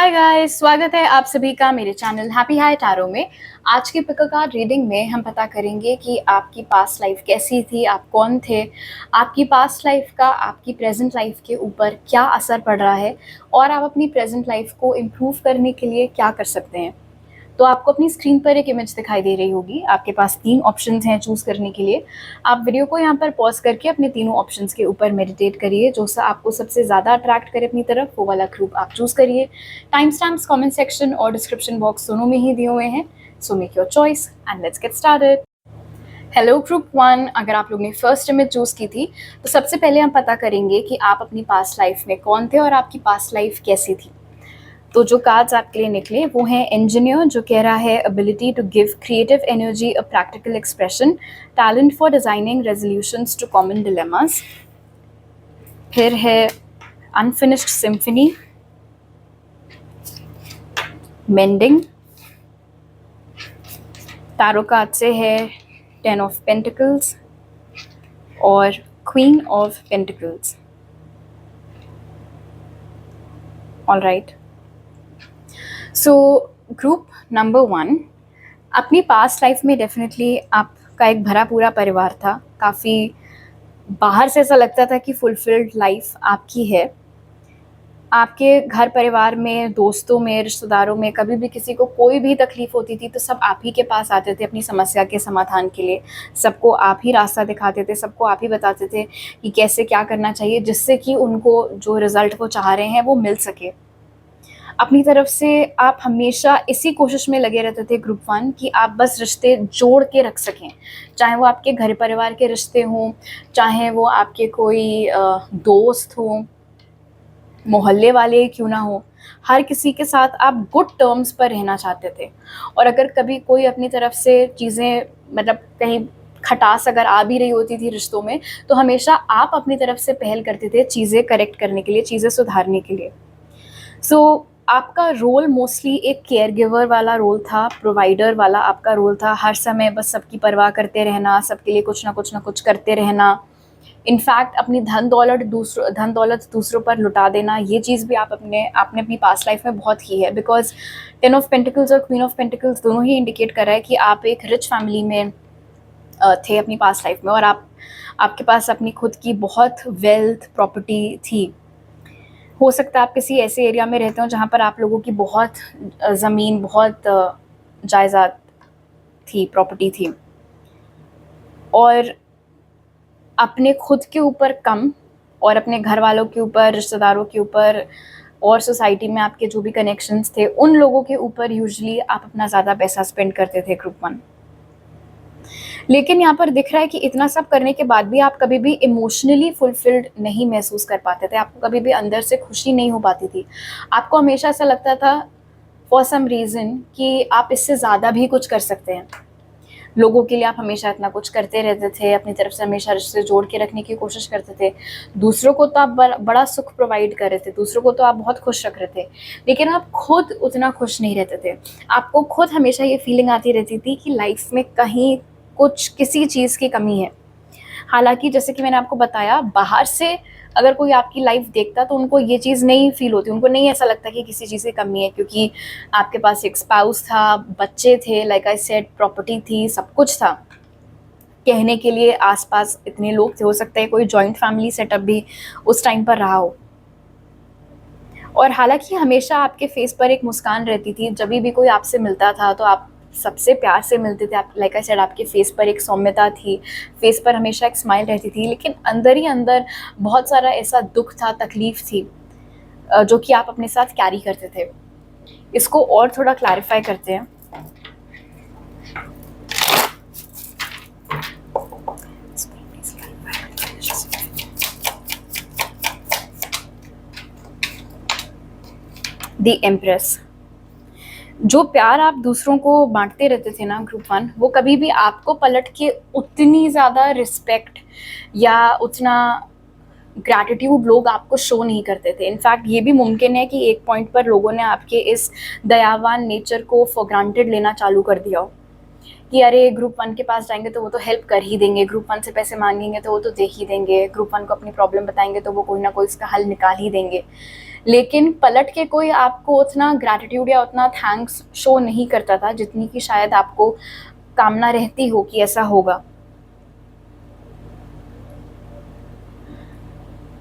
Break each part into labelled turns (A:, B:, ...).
A: Hi guys, स्वागत है आप सभी का मेरे चैनल हैप्पी हाई टैरो में। आज की पिक कार्ड रीडिंग में हम पता करेंगे कि आपकी पास्ट लाइफ कैसी थी, आप कौन थे, आपकी पास्ट लाइफ का आपकी प्रेजेंट लाइफ के ऊपर क्या असर पड़ रहा है और आप अपनी प्रेजेंट लाइफ को इम्प्रूव करने के लिए क्या कर सकते हैं। तो आपको अपनी स्क्रीन पर एक इमेज दिखाई दे रही होगी। आपके पास 3 ऑप्शंस हैं चूज़ करने के लिए। आप वीडियो को यहाँ पर पॉज करके अपने तीनों ऑप्शंस के ऊपर मेडिटेट करिए। जो सा आपको सबसे ज़्यादा अट्रैक्ट करे अपनी तरफ, वो वाला ग्रुप आप चूज़ करिए। टाइम स्टैम्प्स कमेंट सेक्शन और डिस्क्रिप्शन बॉक्स दोनों में ही दिए हुए हैं। So make your choice and let's get started. Hello group 1, अगर आप लोग ने फर्स्ट इमेज चूज़ की थी तो सबसे पहले हम पता करेंगे कि आप अपनी पास्ट लाइफ में कौन थे और आपकी पास्ट लाइफ कैसी थी। तो जो कार्ड्स आपके लिए निकले वो हैं इंजीनियर, जो कह रहा है ability to give creative energy a practical expression, talent for designing resolutions to common dilemmas. फिर है unfinished symphony, mending. Tarot card से है 10 ऑफ पेंटिकल्स और queen of pentacles. All right, so group number 1, अपनी पास्ट लाइफ में definitely आपका एक भरा पूरा परिवार था। काफ़ी बाहर से ऐसा लगता था कि फुलफिल्ड लाइफ आपकी है। आपके घर परिवार में, दोस्तों में, रिश्तेदारों में कभी भी किसी को कोई भी तकलीफ़ होती थी तो सब आप ही के पास आते थे अपनी समस्या के समाधान के लिए। सबको आप ही रास्ता दिखाते थे, सबको आप ही बताते थे कि कैसे क्या करना चाहिए, जिससे कि उनको जो रिज़ल्ट वो चाह रहे हैं वो मिल सके। अपनी तरफ से आप हमेशा इसी कोशिश में लगे रहते थे ग्रुप 1 कि आप बस रिश्ते जोड़ के रख सकें, चाहे वो आपके घर परिवार के रिश्ते हों, चाहे वो आपके कोई दोस्त हों, मोहल्ले वाले क्यों ना हो, हर किसी के साथ आप गुड टर्म्स पर रहना चाहते थे। और अगर कभी कोई अपनी तरफ से चीज़ें मतलब कहीं खटास अगर आ भी रही होती थी रिश्तों में, तो हमेशा आप अपनी तरफ से पहल करते थे चीज़ें करेक्ट करने के लिए, चीज़ें सुधारने के लिए। सो आपका रोल मोस्टली एक केयर गिवर वाला रोल था, प्रोवाइडर वाला आपका रोल था। हर समय बस सबकी परवाह करते रहना, सबके लिए कुछ ना कुछ करते रहना। इनफैक्ट अपनी धन दौलत दूसरों पर लुटा देना, ये चीज़ भी आपने अपनी पास्ट लाइफ में बहुत की है। बिकॉज 10 ऑफ पेंटिकल्स और क्वीन ऑफ पेंटिकल्स दोनों ही इंडिकेट कर रहा है कि आप एक रिच फैमिली में थे अपनी पास्ट लाइफ में, और आपके पास अपनी खुद की बहुत वेल्थ प्रॉपर्टी थी। हो सकता है आप किसी ऐसे एरिया में रहते हो जहाँ पर आप लोगों की बहुत ज़मीन, बहुत जायदाद थी, प्रॉपर्टी थी, और अपने खुद के ऊपर कम और अपने घर वालों के ऊपर, रिश्तेदारों के ऊपर और सोसाइटी में आपके जो भी कनेक्शंस थे उन लोगों के ऊपर यूजुअली आप अपना ज़्यादा पैसा स्पेंड करते थे ग्रुप 1। लेकिन यहाँ पर दिख रहा है कि इतना सब करने के बाद भी आप कभी भी इमोशनली फुलफिल्ड नहीं महसूस कर पाते थे। आपको कभी भी अंदर से खुशी नहीं हो पाती थी। आपको हमेशा ऐसा लगता था फॉर सम रीज़न कि आप इससे ज़्यादा भी कुछ कर सकते हैं। लोगों के लिए आप हमेशा इतना कुछ करते रहते थे, अपनी तरफ से हमेशा रिश्ते जोड़ के रखने की कोशिश करते थे। दूसरों को तो आप बड़ा सुख प्रोवाइड कर रहे थे, दूसरों को तो आप बहुत खुश रख रहे थे, लेकिन आप खुद उतना खुश नहीं रहते थे। आपको खुद हमेशा ये फीलिंग आती रहती थी कि लाइफ में कहीं कुछ किसी चीज़ की कमी है। हालाँकि जैसे कि मैंने आपको बताया, बाहर से अगर कोई आपकी लाइफ देखता तो उनको ये चीज़ नहीं फ़ील होती, उनको नहीं ऐसा लगता कि किसी चीज़ की कमी है, क्योंकि आपके पास एक स्पाउस था, बच्चे थे, लाइक आई सेड प्रॉपर्टी थी, सब कुछ था। कहने के लिए आस-पास इतने लोग थे, हो सकता है कोई जॉइंट फैमिली सेटअप भी उस टाइम पर रहा हो। और हालाँकि हमेशा आपके फेस पर एक मुस्कान रहती थी, जभी भी कोई आपसे मिलता था तो आप सबसे प्यार से मिलते थे। आप लाइक आई सेड आपके फेस पर एक सौम्यता थी, फेस पर हमेशा एक स्माइल रहती थी, लेकिन अंदर ही अंदर बहुत सारा ऐसा दुःख था, तकलीफ़ थी जो कि आप अपने साथ कैरी करते थे। इसको और थोड़ा क्लैरिफ़ाई करते हैं। The empress. जो प्यार आप दूसरों को बांटते रहते थे ना ग्रुप 1, वो कभी भी आपको पलट के उतनी ज़्यादा रिस्पेक्ट या उतना ग्रैटिट्यूड लोग आपको शो नहीं करते थे। इनफैक्ट ये भी मुमकिन है कि एक पॉइंट पर लोगों ने आपके इस दयावान नेचर को फॉर ग्रांटेड लेना चालू कर दिया हो, कि अरे ग्रुप वन के पास जाएंगे तो वो तो हेल्प कर ही देंगे, ग्रुप वन से पैसे मांगेंगे तो वो तो दे ही देंगे, ग्रुप वन को अपनी प्रॉब्लम बताएंगे तो वो कोई ना कोई इसका हल निकाल ही देंगे। लेकिन पलट के कोई आपको उतना ग्रैटिट्यूड या उतना थैंक्स शो नहीं करता था जितनी कि शायद आपको कामना रहती हो कि ऐसा होगा।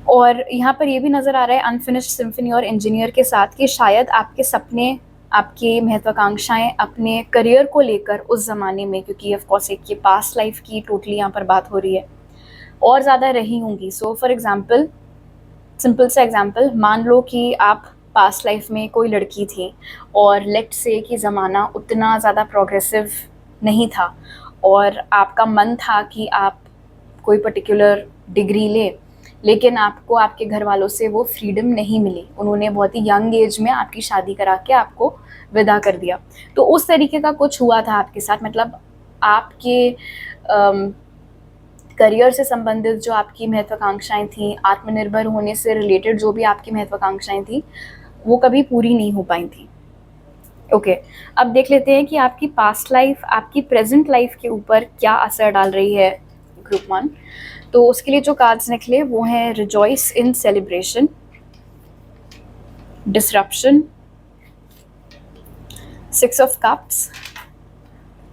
A: और यहाँ पर ये भी नज़र आ रहा है अनफिनिश्ड सिम्फनी और इंजीनियर के साथ कि शायद आपके सपने, आपकी महत्वाकांक्षाएं अपने करियर को लेकर उस ज़माने में, क्योंकि ऑफ कोर्स एक ये पास्ट लाइफ की टोटली यहाँ पर बात हो रही है, और ज़्यादा रही होंगी। सो फॉर एग्जांपल, सिंपल सा एग्जांपल, मान लो कि आप पास्ट लाइफ में कोई लड़की थी और लेट्स से कि ज़माना उतना ज़्यादा प्रोग्रेसिव नहीं था और आपका मन था कि आप कोई पर्टिकुलर डिग्री ले, लेकिन आपको आपके घर वालों से वो फ्रीडम नहीं मिली, उन्होंने बहुत ही यंग एज में आपकी शादी करा के आपको विदा कर दिया। तो उस तरीके का कुछ हुआ था आपके साथ, मतलब आपके करियर से संबंधित जो आपकी महत्वाकांक्षाएं थी, आत्मनिर्भर होने से रिलेटेड जो भी आपकी महत्वाकांक्षाएं थी, वो कभी पूरी नहीं हो पाई थी। ओके, अब देख लेते हैं कि आपकी पास्ट लाइफ आपकी प्रेजेंट लाइफ के ऊपर क्या असर डाल रही है ग्रुप वन। तो उसके लिए जो कार्ड्स निकले वो हैं rejoice in celebration, disruption, 6 of cups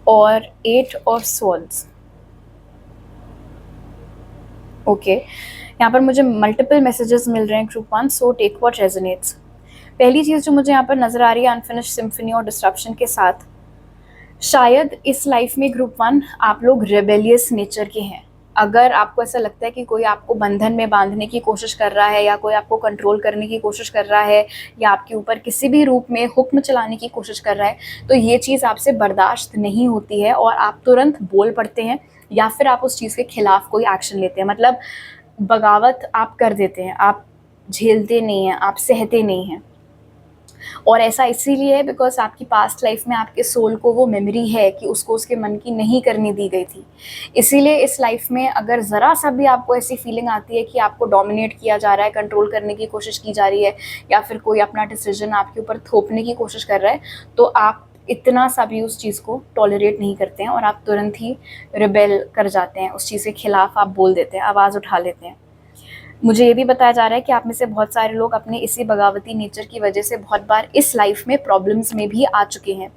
A: और 8 ऑफ स्वॉर्ड्स। ओके, यहाँ पर मुझे मल्टीपल मैसेजेस मिल रहे हैं group one, so take what resonates. पहली चीज़ जो मुझे यहाँ पर नज़र आ रही है अनफिनिश्ड सिम्फनी और डिसरप्शन के साथ, शायद इस लाइफ में ग्रुप वन आप लोग रेबेलियस नेचर के हैं। अगर आपको ऐसा लगता है कि कोई आपको बंधन में बांधने की कोशिश कर रहा है या कोई आपको कंट्रोल करने की कोशिश कर रहा है या आपके ऊपर किसी भी रूप में हुक्म चलाने की कोशिश कर रहा है, तो ये चीज़ आपसे बर्दाश्त नहीं होती है और आप तुरंत बोल पड़ते हैं या फिर आप उस चीज़ के खिलाफ कोई एक्शन लेते हैं। मतलब बगावत आप कर देते हैं, आप झेलते नहीं हैं, आप सहते नहीं हैं। और ऐसा इसीलिए है बिकॉज आपकी पास्ट लाइफ में आपके सोल को वो मेमोरी है कि उसको उसके मन की नहीं करने दी गई थी। इसीलिए इस लाइफ में अगर ज़रा सा भी आपको ऐसी फीलिंग आती है कि आपको डोमिनेट किया जा रहा है, कंट्रोल करने की कोशिश की जा रही है या फिर कोई अपना डिसीजन आपके ऊपर थोपने की कोशिश कर रहा है, तो आप इतना सा भी उस चीज़ को टॉलरेट नहीं करते हैं और आप तुरंत ही रिबेल कर जाते हैं, उस चीज़ के खिलाफ आप बोल देते हैं, आवाज़ उठा लेते हैं। मुझे ये भी बताया जा रहा है कि आप में से बहुत सारे लोग अपने इसी बगावती नेचर की वजह से बहुत बार इस लाइफ में प्रॉब्लम्स में भी आ चुके हैं।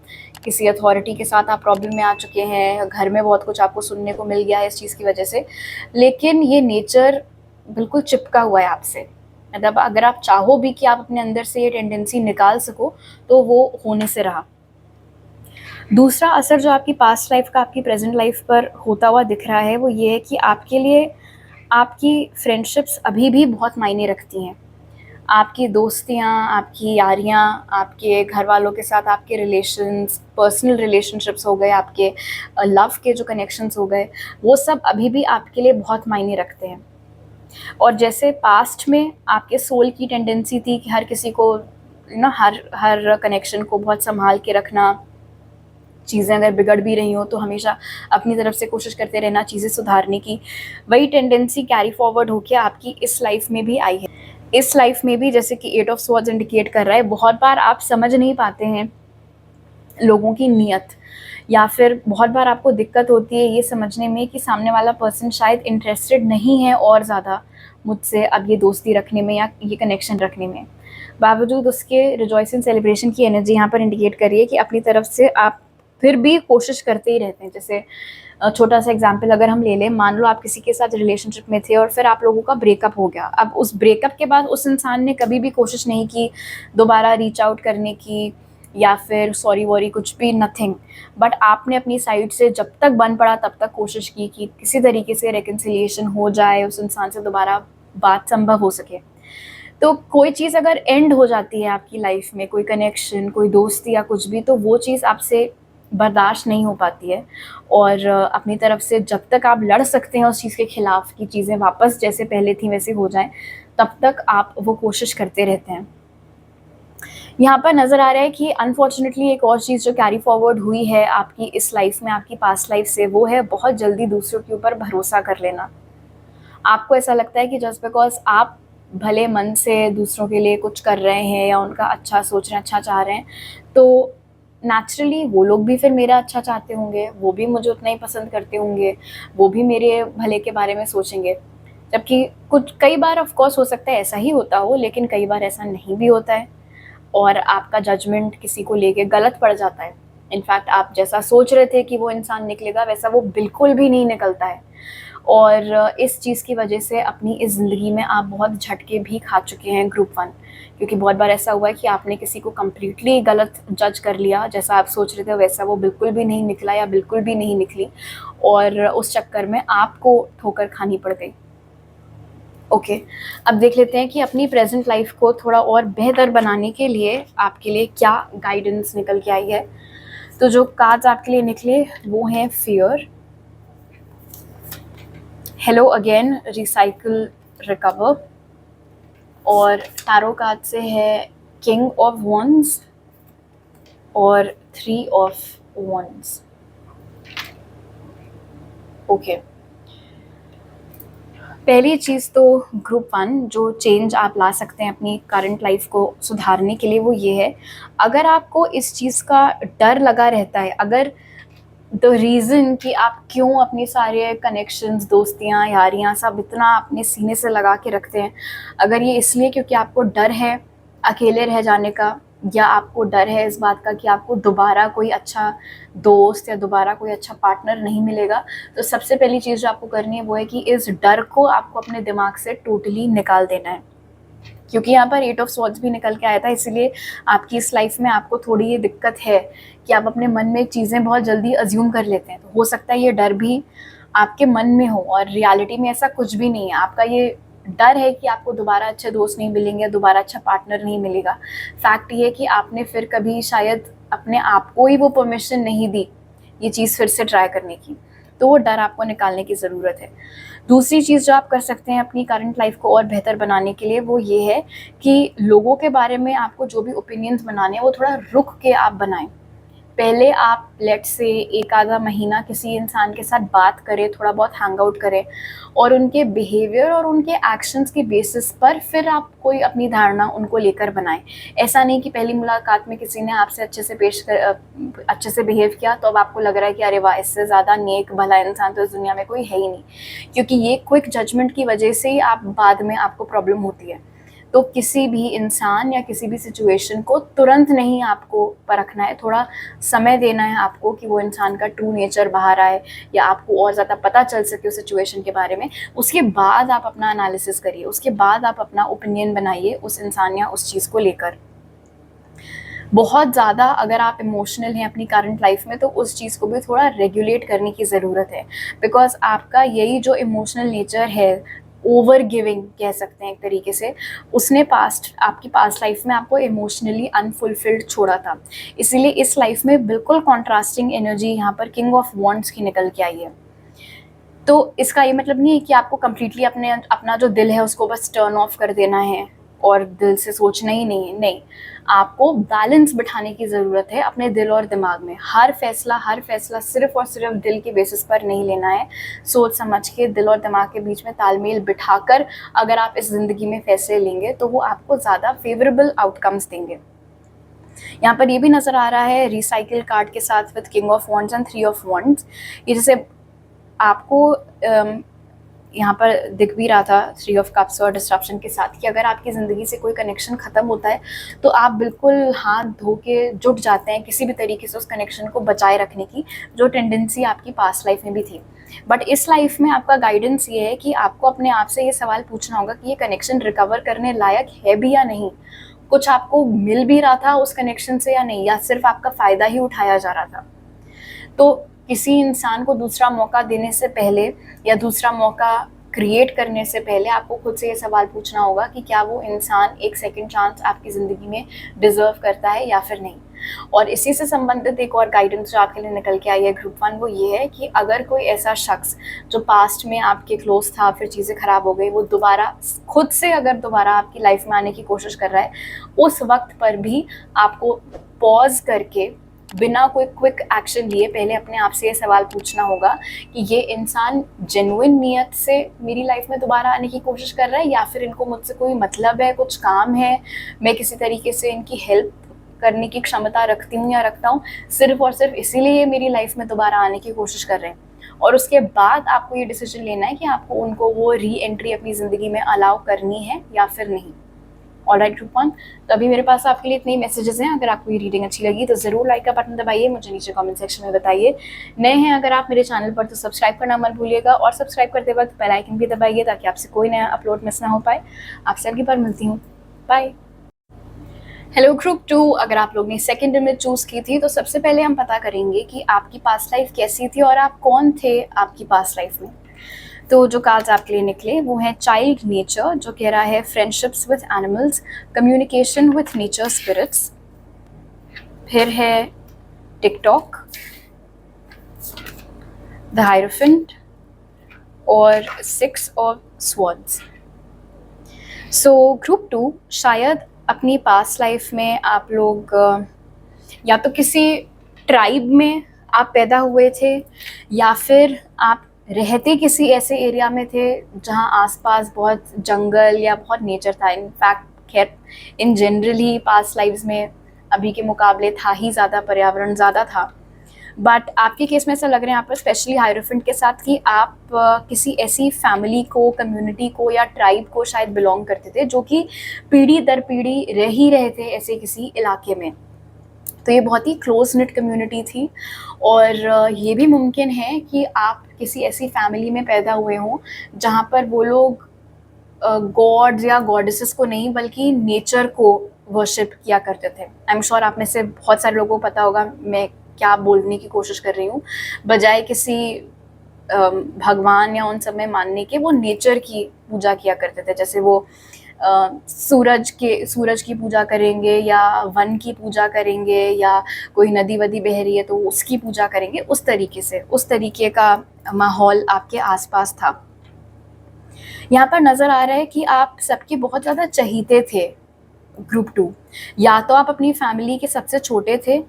A: किसी अथॉरिटी के साथ आप प्रॉब्लम में आ चुके हैं, घर में बहुत कुछ आपको सुनने को मिल गया है इस चीज़ की वजह से, लेकिन ये नेचर बिल्कुल चिपका हुआ है आपसे। मतलब अगर आप चाहो भी कि आप अपने अंदर से ये टेंडेंसी निकाल सको तो वो होने से रहा। दूसरा असर जो आपकी पास्ट लाइफ का आपकी प्रेजेंट लाइफ पर होता हुआ दिख रहा है वो ये है कि आपके लिए आपकी फ्रेंडशिप्स अभी भी बहुत मायने रखती हैं। आपकी दोस्तियाँ, आपकी यारियाँ, आपके घर वालों के साथ आपके रिलेशंस, पर्सनल रिलेशनशिप्स हो गए, आपके लव के जो कनेक्शंस हो गए, वो सब अभी भी आपके लिए बहुत मायने रखते हैं। और जैसे पास्ट में आपके सोल की टेंडेंसी थी कि हर किसी को हर कनेक्शन को बहुत संभाल के रखना, चीज़ें अगर बिगड़ भी रही हो तो हमेशा अपनी तरफ से कोशिश करते रहना चीज़ें सुधारने की, वही टेंडेंसी कैरी फॉरवर्ड होकर आपकी इस लाइफ में भी आई है। इस लाइफ में भी जैसे कि 8 ऑफ स्वॉर्ड्स इंडिकेट कर रहा है, बहुत बार आप समझ नहीं पाते हैं लोगों की नीयत, या फिर बहुत बार आपको दिक्कत होती है ये समझने में कि सामने वाला पर्सन शायद इंटरेस्टेड नहीं है और ज़्यादा मुझसे अब ये दोस्ती रखने में या ये कनेक्शन रखने में। बावजूद उसके रिजॉइसिंग सेलिब्रेशन की एनर्जी यहाँ पर इंडिकेट कर रही है कि अपनी तरफ से आप फिर भी कोशिश करते ही रहते हैं। जैसे छोटा सा एग्जांपल अगर हम ले लें, मान लो आप किसी के साथ रिलेशनशिप में थे और फिर आप लोगों का ब्रेकअप हो गया। अब उस ब्रेकअप के बाद उस इंसान ने कभी भी कोशिश नहीं की दोबारा रीच आउट करने की या फिर सॉरी वॉरी कुछ भी, नथिंग। बट आपने अपनी साइड से जब तक बन पड़ा तब तक कोशिश की कि किसी तरीके से रिकन्सिलिएशन हो जाए, उस इंसान से दोबारा बात संभव हो सके। तो कोई चीज़ अगर एंड हो जाती है आपकी लाइफ में, कोई कनेक्शन, कोई दोस्ती या कुछ भी, तो वो चीज़ आपसे बर्दाश्त नहीं हो पाती है और अपनी तरफ से जब तक आप लड़ सकते हैं उस चीज़ के खिलाफ कि चीज़ें वापस जैसे पहले थी वैसे हो जाएं, तब तक आप वो कोशिश करते रहते हैं। यहाँ पर नज़र आ रहा है कि अनफॉर्चुनेटली एक और चीज़ जो कैरी फॉरवर्ड हुई है आपकी इस लाइफ में आपकी पास्ट लाइफ से, वो है बहुत जल्दी दूसरों के ऊपर भरोसा कर लेना। आपको ऐसा लगता है कि जस्ट बिकॉज आप भले मन से दूसरों के लिए कुछ कर रहे हैं या उनका अच्छा सोच रहे हैं, अच्छा चाह रहे हैं, तो नेचुरली वो लोग भी फिर मेरा अच्छा चाहते होंगे, वो भी मुझे उतना ही पसंद करते होंगे, वो भी मेरे भले के बारे में सोचेंगे। जबकि कुछ कई बार ऑफ कोर्स हो सकता है ऐसा ही होता हो, लेकिन कई बार ऐसा नहीं भी होता है और आपका जजमेंट किसी को लेके गलत पड़ जाता है। इनफैक्ट आप जैसा सोच रहे थे कि वो इंसान निकलेगा, वैसा वो बिल्कुल भी नहीं निकलता है। और इस चीज़ की वजह से अपनी इस ज़िंदगी में आप बहुत झटके भी खा चुके हैं ग्रुप वन, क्योंकि बहुत बार ऐसा हुआ है कि आपने किसी को कम्प्लीटली गलत जज कर लिया, जैसा आप सोच रहे थे वैसा वो बिल्कुल भी नहीं निकला या बिल्कुल भी नहीं निकली, और उस चक्कर में आपको ठोकर खानी पड़ गई। ओके, अब देख लेते हैं कि अपनी प्रेजेंट लाइफ को थोड़ा और बेहतर बनाने के लिए आपके लिए क्या गाइडेंस निकल के आई है। तो जो कार्ड्स आपके लिए निकले वो हैं fear, hello again, recycle, recover, और टैरो कार्ड से है किंग ऑफ वॉन्ड्स और 3 ऑफ वॉन्ड्स। ओके, पहली चीज़ तो ग्रुप वन जो चेंज आप ला सकते हैं अपनी करंट लाइफ को सुधारने के लिए वो ये है, अगर आपको इस चीज़ का डर लगा रहता है, अगर द रीज़न कि आप क्यों अपनी सारे कनेक्शंस, दोस्तियाँ, यारियाँ सब इतना अपने सीने से लगा के रखते हैं, अगर ये इसलिए क्योंकि आपको डर है अकेले रह जाने का, या आपको डर है इस बात का कि आपको दोबारा कोई अच्छा दोस्त या दोबारा कोई अच्छा पार्टनर नहीं मिलेगा, तो सबसे पहली चीज़ जो आपको करनी है वो है कि इस डर को आपको अपने दिमाग से टोटली निकाल देना है। क्योंकि यहाँ पर 8 ऑफ स्वॉर्ड्स भी निकल के आया था, इसीलिए आपकी इस लाइफ में आपको थोड़ी ये दिक्कत है कि आप अपने मन में चीज़ें बहुत जल्दी अज्यूम कर लेते हैं। तो हो सकता है ये डर भी आपके मन में हो और रियलिटी में ऐसा कुछ भी नहीं है। आपका ये डर है कि आपको दोबारा अच्छे दोस्त नहीं मिलेंगे, दोबारा अच्छा पार्टनर नहीं मिलेगा। फैक्ट ये है कि आपने फिर कभी शायद अपने आप को ही वो परमिशन नहीं दी ये चीज़ फिर से ट्राई करने की, तो वो डर आपको निकालने की ज़रूरत है। दूसरी चीज़ जो आप कर सकते हैं अपनी करंट लाइफ को और बेहतर बनाने के लिए वो ये है कि लोगों के बारे में आपको जो भी ओपिनियंस बनाने हैं वो थोड़ा रुक के आप बनाएं। पहले आप लेट्स से एक आधा महीना किसी इंसान के साथ बात करें, थोड़ा बहुत हैंग आउट करें और उनके बिहेवियर और उनके एक्शंस की बेसिस पर फिर आप कोई अपनी धारणा उनको लेकर बनाएं। ऐसा नहीं कि पहली मुलाकात में किसी ने आपसे अच्छे से बिहेव किया तो अब आपको लग रहा है कि अरे वाह, इससे ज़्यादा नेक भला इंसान तो इस दुनिया में कोई है ही नहीं, क्योंकि ये क्विक जजमेंट की वजह से ही आप बाद में आपको प्रॉब्लम होती है। तो किसी भी इंसान या किसी भी सिचुएशन को तुरंत नहीं आपको परखना है, थोड़ा समय देना है आपको कि वो इंसान का ट्रू नेचर बाहर आए या आपको और ज़्यादा पता चल सके उस सिचुएशन के बारे में। उसके बाद आप अपना एनालिसिस करिए, उसके बाद आप अपना ओपिनियन बनाइए उस इंसान या उस चीज़ को लेकर। बहुत ज़्यादा अगर आप इमोशनल हैं अपनी करंट लाइफ में तो उस चीज़ को भी थोड़ा रेगुलेट करने की ज़रूरत है, बिकॉज आपका यही जो इमोशनल नेचर है, ओवर गिविंग कह सकते हैं एक तरीके से, उसने आपकी पास्ट लाइफ में आपको इमोशनली अनफुलफिल्ड छोड़ा था। इसीलिए इस लाइफ में बिल्कुल कॉन्ट्रास्टिंग एनर्जी यहाँ पर किंग ऑफ वॉन्ड्स की निकल के आई है। तो इसका ये मतलब नहीं है कि आपको कम्प्लीटली अपना जो दिल है उसको बस टर्न ऑफ कर देना है और दिल से सोचना ही नहीं है। नहीं, आपको बैलेंस बिठाने की ज़रूरत है अपने दिल और दिमाग में। हर फैसला सिर्फ और सिर्फ दिल के बेसिस पर नहीं लेना है। सोच समझ के दिल और दिमाग के बीच में तालमेल बिठाकर अगर आप इस ज़िंदगी में फैसले लेंगे तो वो आपको ज़्यादा फेवरेबल आउटकम्स देंगे। यहाँ पर ये भी नज़र आ रहा है रिसाइकिल कार्ड के साथ with king of wands and 3 of wands, ये जैसे आपको यहाँ पर दिख भी रहा था 3 ऑफ कप्स और डिस्ट्रप्शन के साथ कि अगर आपकी ज़िंदगी से कोई कनेक्शन ख़त्म होता है तो आप बिल्कुल हाथ धो के जुट जाते हैं किसी भी तरीके से उस कनेक्शन को बचाए रखने की, जो टेंडेंसी आपकी पास्ट लाइफ में भी थी। बट इस लाइफ में आपका गाइडेंस ये है कि आपको अपने आप से ये सवाल पूछना होगा कि ये कनेक्शन रिकवर करने लायक है भी या नहीं, कुछ आपको मिल भी रहा था उस कनेक्शन से या नहीं, या सिर्फ आपका फ़ायदा ही उठाया जा रहा था। तो किसी इंसान को दूसरा मौका देने से पहले या दूसरा मौका क्रिएट करने से पहले आपको खुद से ये सवाल पूछना होगा कि क्या वो इंसान एक सेकंड चांस आपकी ज़िंदगी में डिज़र्व करता है या फिर नहीं। और इसी से संबंधित एक और गाइडेंस जो आपके लिए निकल के आई है ग्रुप वन, वो ये है कि अगर कोई ऐसा शख्स जो पास्ट में आपके क्लोज था, फिर चीज़ें ख़राब हो गई, वो दोबारा खुद से अगर दोबारा आपकी लाइफ में आने की कोशिश कर रहा है, उस वक्त पर भी आपको पॉज करके बिना कोई क्विक एक्शन लिए पहले अपने आप से ये सवाल पूछना होगा कि ये इंसान जेन्युइन नीयत से मेरी लाइफ में दोबारा आने की कोशिश कर रहा है या फिर इनको मुझसे कोई मतलब है, कुछ काम है, मैं किसी तरीके से इनकी हेल्प करने की क्षमता रखती हूँ या रखता हूँ, सिर्फ और सिर्फ इसीलिए ये मेरी लाइफ में दोबारा आने की कोशिश कर रहे हैं। और उसके बाद आपको ये डिसीजन लेना है कि आपको उनको वो री एंट्री अपनी ज़िंदगी में अलाउ करनी है या फिर नहीं। ऑलराइट ग्रुप वन, तो अभी मेरे पास आपके लिए इतने मैसेजेस हैं। अगर आपको ये रीडिंग अच्छी लगी तो ज़रूर लाइक का बटन दबाइए, मुझे नीचे कमेंट सेक्शन में बताइए। नए हैं अगर आप मेरे चैनल पर तो सब्सक्राइब करना मत भूलिएगा, और सब्सक्राइब करते वक्त बेल आइकन भी दबाइए ताकि आपसे कोई नया अपलोड मिस ना हो पाए। आपसे अगली बार मिलती हूँ, बाय। हेलो ग्रुप टू, अगर आप लोग ने सेकेंड इमेज चूज़ की थी तो सबसे पहले हम पता करेंगे कि आपकी पास्ट लाइफ कैसी थी और आप कौन थे आपकी पास्ट लाइफ में। तो जो कार्ड्स आपके लिए निकले वो है चाइल्ड नेचर, जो कह रहा है friendships with animals, communication with nature spirits. फिर है टिकटॉक, द हायरोफेंट और 6 of swords. So group two, शायद अपनी पास्ट लाइफ में आप लोग या तो किसी ट्राइब में आप पैदा हुए थे, या फिर आप रहते किसी ऐसे एरिया में थे जहाँ आसपास बहुत जंगल या बहुत नेचर था। इनफैक्ट खैर in general he past lives में अभी के मुकाबले था ही ज़्यादा, पर्यावरण ज़्यादा था। बट आपके केस में ऐसा लग रहा है यहाँ पर स्पेशली हायरोफेंट के साथ कि आप किसी ऐसी फैमिली को, कम्युनिटी को या ट्राइब को शायद बिलोंग करते थे जो कि पीढ़ी दर पीढ़ी रह ही रहे थे ऐसे किसी इलाके में। तो ये बहुत ही क्लोज निट कम्युनिटी थी, और ये भी मुमकिन है कि आप किसी ऐसी फैमिली में पैदा हुए हों जहाँ पर वो लोग गॉड्स या गॉडेसेस को नहीं बल्कि नेचर को वर्शिप किया करते थे। आई एम श्योर आप में से बहुत सारे लोगों को पता होगा मैं क्या बोलने की कोशिश कर रही हूँ। बजाय किसी भगवान या उन सब में मानने के, वो नेचर की पूजा किया करते थे। जैसे वो सूरज की पूजा करेंगे, या वन की पूजा करेंगे, या कोई नदी वदी बह रही है तो उसकी पूजा करेंगे। उस तरीके से, उस तरीके का माहौल आपके आसपास था। यहाँ पर नज़र आ रहा है कि आप सबके बहुत ज़्यादा चहीते थे ग्रुप टू। या तो आप अपनी फैमिली के सबसे छोटे थे,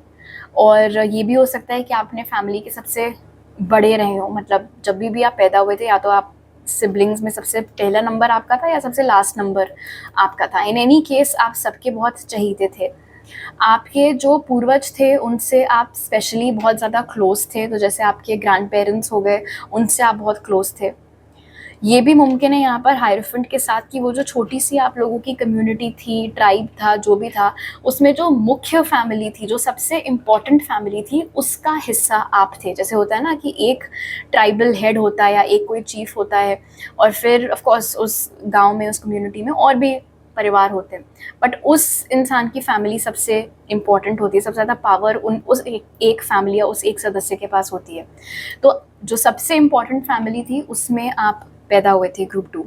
A: और ये भी हो सकता है कि आप अपने फैमिली के सबसे बड़े रहे हो। मतलब जब भी आप पैदा हुए थे, या तो आप सिबलिंग्स में सबसे पहला नंबर आपका था या सबसे लास्ट नंबर आपका था। इन एनी केस आप सबके बहुत चहीते थे। आपके जो पूर्वज थे उनसे आप स्पेशली बहुत ज़्यादा क्लोज थे। तो जैसे आपके ग्रैंड पेरेंट्स हो गए, उनसे आप बहुत क्लोज थे। ये भी मुमकिन है यहाँ पर हायरोफेंट के साथ कि वो जो छोटी सी आप लोगों की कम्युनिटी थी, ट्राइब था, जो भी था, उसमें जो मुख्य फैमिली थी, जो सबसे इम्पॉर्टेंट फैमिली थी, उसका हिस्सा आप थे। जैसे होता है ना कि एक ट्राइबल हेड होता है या एक कोई चीफ होता है, और फिर ऑफ कोर्स उस गांव में, उस कम्युनिटी में और भी परिवार होते हैं, बट उस इंसान की फैमिली सबसे इम्पॉर्टेंट होती है। सबसे ज़्यादा पावर उस एक फैमिली या उस एक सदस्य के पास होती है। तो जो सबसे इम्पॉर्टेंट फैमिली थी उसमें आप पैदा हुए थे ग्रुप टू।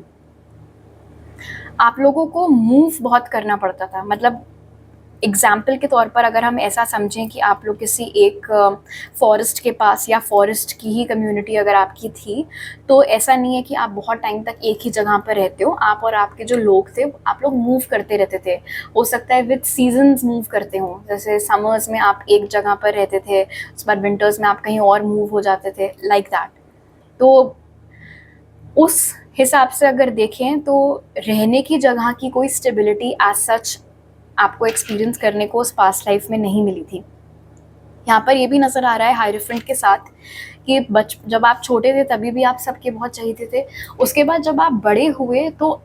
A: आप लोगों को मूव बहुत करना पड़ता था। मतलब एग्जाम्पल के तौर पर अगर हम ऐसा समझें कि आप लोग किसी एक फॉरेस्ट के पास, या फॉरेस्ट की ही कम्युनिटी अगर आपकी थी, तो ऐसा नहीं है कि आप बहुत टाइम तक एक ही जगह पर रहते हो। आप और आपके जो लोग थे, आप लोग मूव करते रहते थे। हो सकता है विद सीजन्स मूव करते हों। जैसे समर्स में आप एक जगह पर रहते थे, उसके बाद विंटर्स में आप कहीं और मूव हो जाते थे, लाइक दैट। तो उस हिसाब से अगर देखें तो रहने की जगह की कोई स्टेबिलिटी एज सच आपको एक्सपीरियंस करने को उस पास्ट लाइफ में नहीं मिली थी। यहाँ पर ये भी नज़र आ रहा है हायरोफेंट के साथ कि जब आप छोटे थे तभी भी आप सबके बहुत चाहते थे। उसके बाद जब आप बड़े हुए तो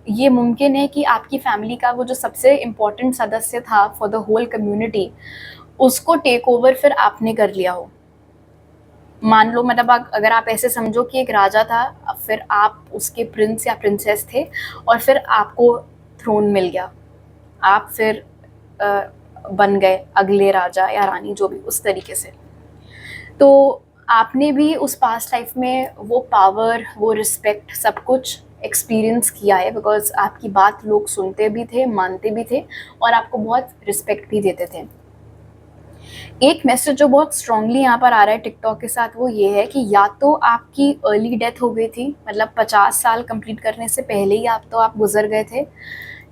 A: ये मुमकिन है कि आपकी फैमिली का वो जो सबसे इम्पोर्टेंट सदस्य था फॉर द होल कम्युनिटी, उसको टेक ओवर फिर आपने कर लिया हो। मान लो, मतलब अगर आप ऐसे समझो कि एक राजा था, फिर आप उसके प्रिंस या प्रिंसेस थे, और फिर आपको थ्रोन मिल गया, आप फिर बन गए अगले राजा या रानी, जो भी उस तरीके से। तो आपने भी उस पास्ट लाइफ में वो पावर, वो रिस्पेक्ट, सब कुछ एक्सपीरियंस किया है, बिकॉज आपकी बात लोग सुनते भी थे, मानते भी थे, और आपको बहुत रिस्पेक्ट भी देते थे। एक मैसेज जो बहुत स्ट्रांगली यहाँ पर आ रहा है टिकटॉक के साथ, वो ये है कि या तो आपकी अर्ली डेथ हो गई थी, मतलब 50 साल कंप्लीट करने से पहले ही आप गुजर गए थे,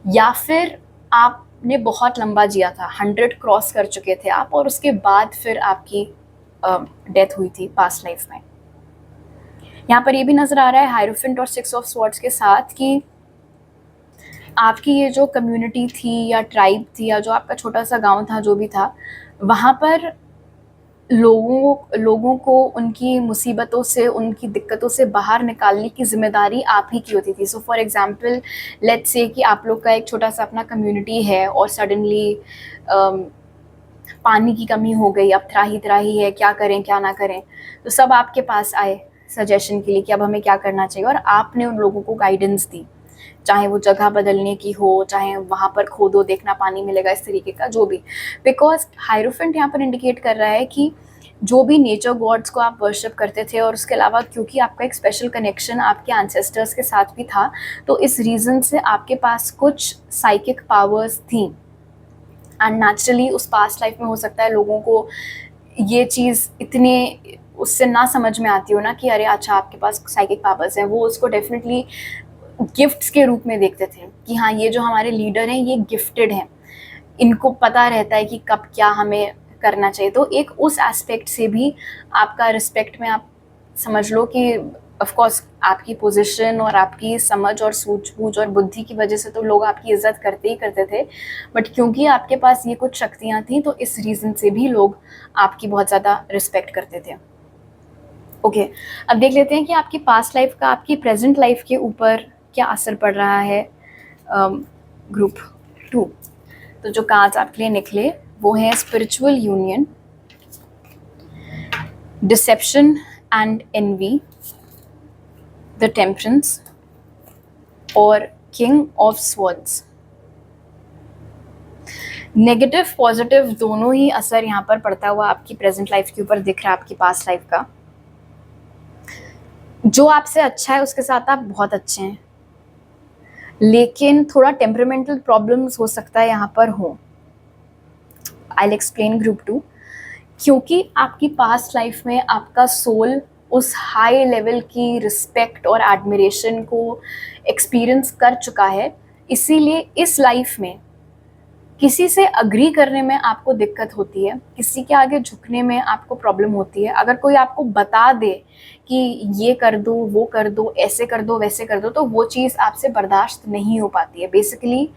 A: या फिर आपने बहुत लंबा जिया था, 100 क्रॉस कर चुके थे आप, और उसके बाद फिर आपकी डेथ हुई थी पास्ट लाइफ में। यहाँ पर ये भी नज़र आ रहा है हायरोफेंट और 6 ऑफ स्वॉर्ड्स के साथ कि आपकी ये जो कम्युनिटी थी या ट्राइब थी या जो आपका छोटा सा गांव था, जो भी था, वहाँ पर लोगों को उनकी मुसीबतों से, उनकी दिक्कतों से बाहर निकालने की ज़िम्मेदारी आप ही की होती थी। So for example, let's say कि आप लोग का एक छोटा सा अपना कम्युनिटी है और सडनली पानी की कमी हो गई, अब त्राही है, क्या करें क्या ना करें, तो सब आपके पास आए सजेशन के लिए कि अब हमें क्या करना चाहिए, और आपने उन लोगों को गाइडेंस दी, चाहे वो जगह बदलने की हो, चाहे वहाँ पर खोदो देखना पानी मिलेगा, इस तरीके का जो भी। बिकॉज हायरोफेंट यहाँ पर इंडिकेट कर रहा है कि जो भी नेचर गॉड्स को आप वर्शिप करते थे, और उसके अलावा क्योंकि आपका एक स्पेशल कनेक्शन आपके एंसेस्टर्स के साथ भी था, तो इस रीज़न से आपके पास कुछ साइकिक पावर्स थी। एंड नेचुरली उस पास्ट लाइफ में हो सकता है लोगों को ये चीज़ इतने उससे ना समझ में आती हो ना कि अरे अच्छा आपके पास साइकिक पावर्स हैं, वो उसको डेफिनेटली गिफ्ट्स के रूप में देखते थे कि हाँ ये जो हमारे लीडर हैं ये गिफ्टेड हैं, इनको पता रहता है कि कब क्या हमें करना चाहिए। तो एक उस एस्पेक्ट से भी आपका रिस्पेक्ट में आप समझ लो कि ऑफ कोर्स आपकी पोजीशन और आपकी समझ और सूझबूझ और बुद्धि की वजह से तो लोग आपकी इज्जत करते ही करते थे, बट क्योंकि आपके पास ये कुछ शक्तियाँ थी तो इस रीज़न से भी लोग आपकी बहुत ज़्यादा रिस्पेक्ट करते थे। ओके, अब देख लेते हैं कि आपकी पास्ट लाइफ का आपकी प्रेजेंट लाइफ के ऊपर क्या असर पड़ रहा है। ग्रुप 2, तो जो कार्ड्स आपके लिए निकले वो है spiritual union, deception and envy, the temperance और king of swords. Negative positive दोनों ही असर यहाँ पर पड़ता हुआ आपकी प्रेजेंट लाइफ के ऊपर दिख रहा है, आपकी पास्ट लाइफ का। जो आपसे अच्छा है उसके साथ आप बहुत अच्छे हैं, लेकिन थोड़ा टेम्परामेंटल प्रॉब्लम्स हो सकता है यहाँ पर हो। I will explain group 2। क्योंकि आपकी पास्ट लाइफ में आपका सोल उस हाई लेवल की रिस्पेक्ट और एडमिरेशन को एक्सपीरियंस कर चुका है, इसीलिए इस लाइफ में किसी से अग्री करने में आपको दिक्कत होती है, किसी के आगे झुकने में आपको प्रॉब्लम होती है। अगर कोई आपको बता दे कि ये कर दो, वो कर दो, ऐसे कर दो, वैसे कर दो, तो वो चीज़ आपसे बर्दाश्त नहीं हो पाती है। बेसिकली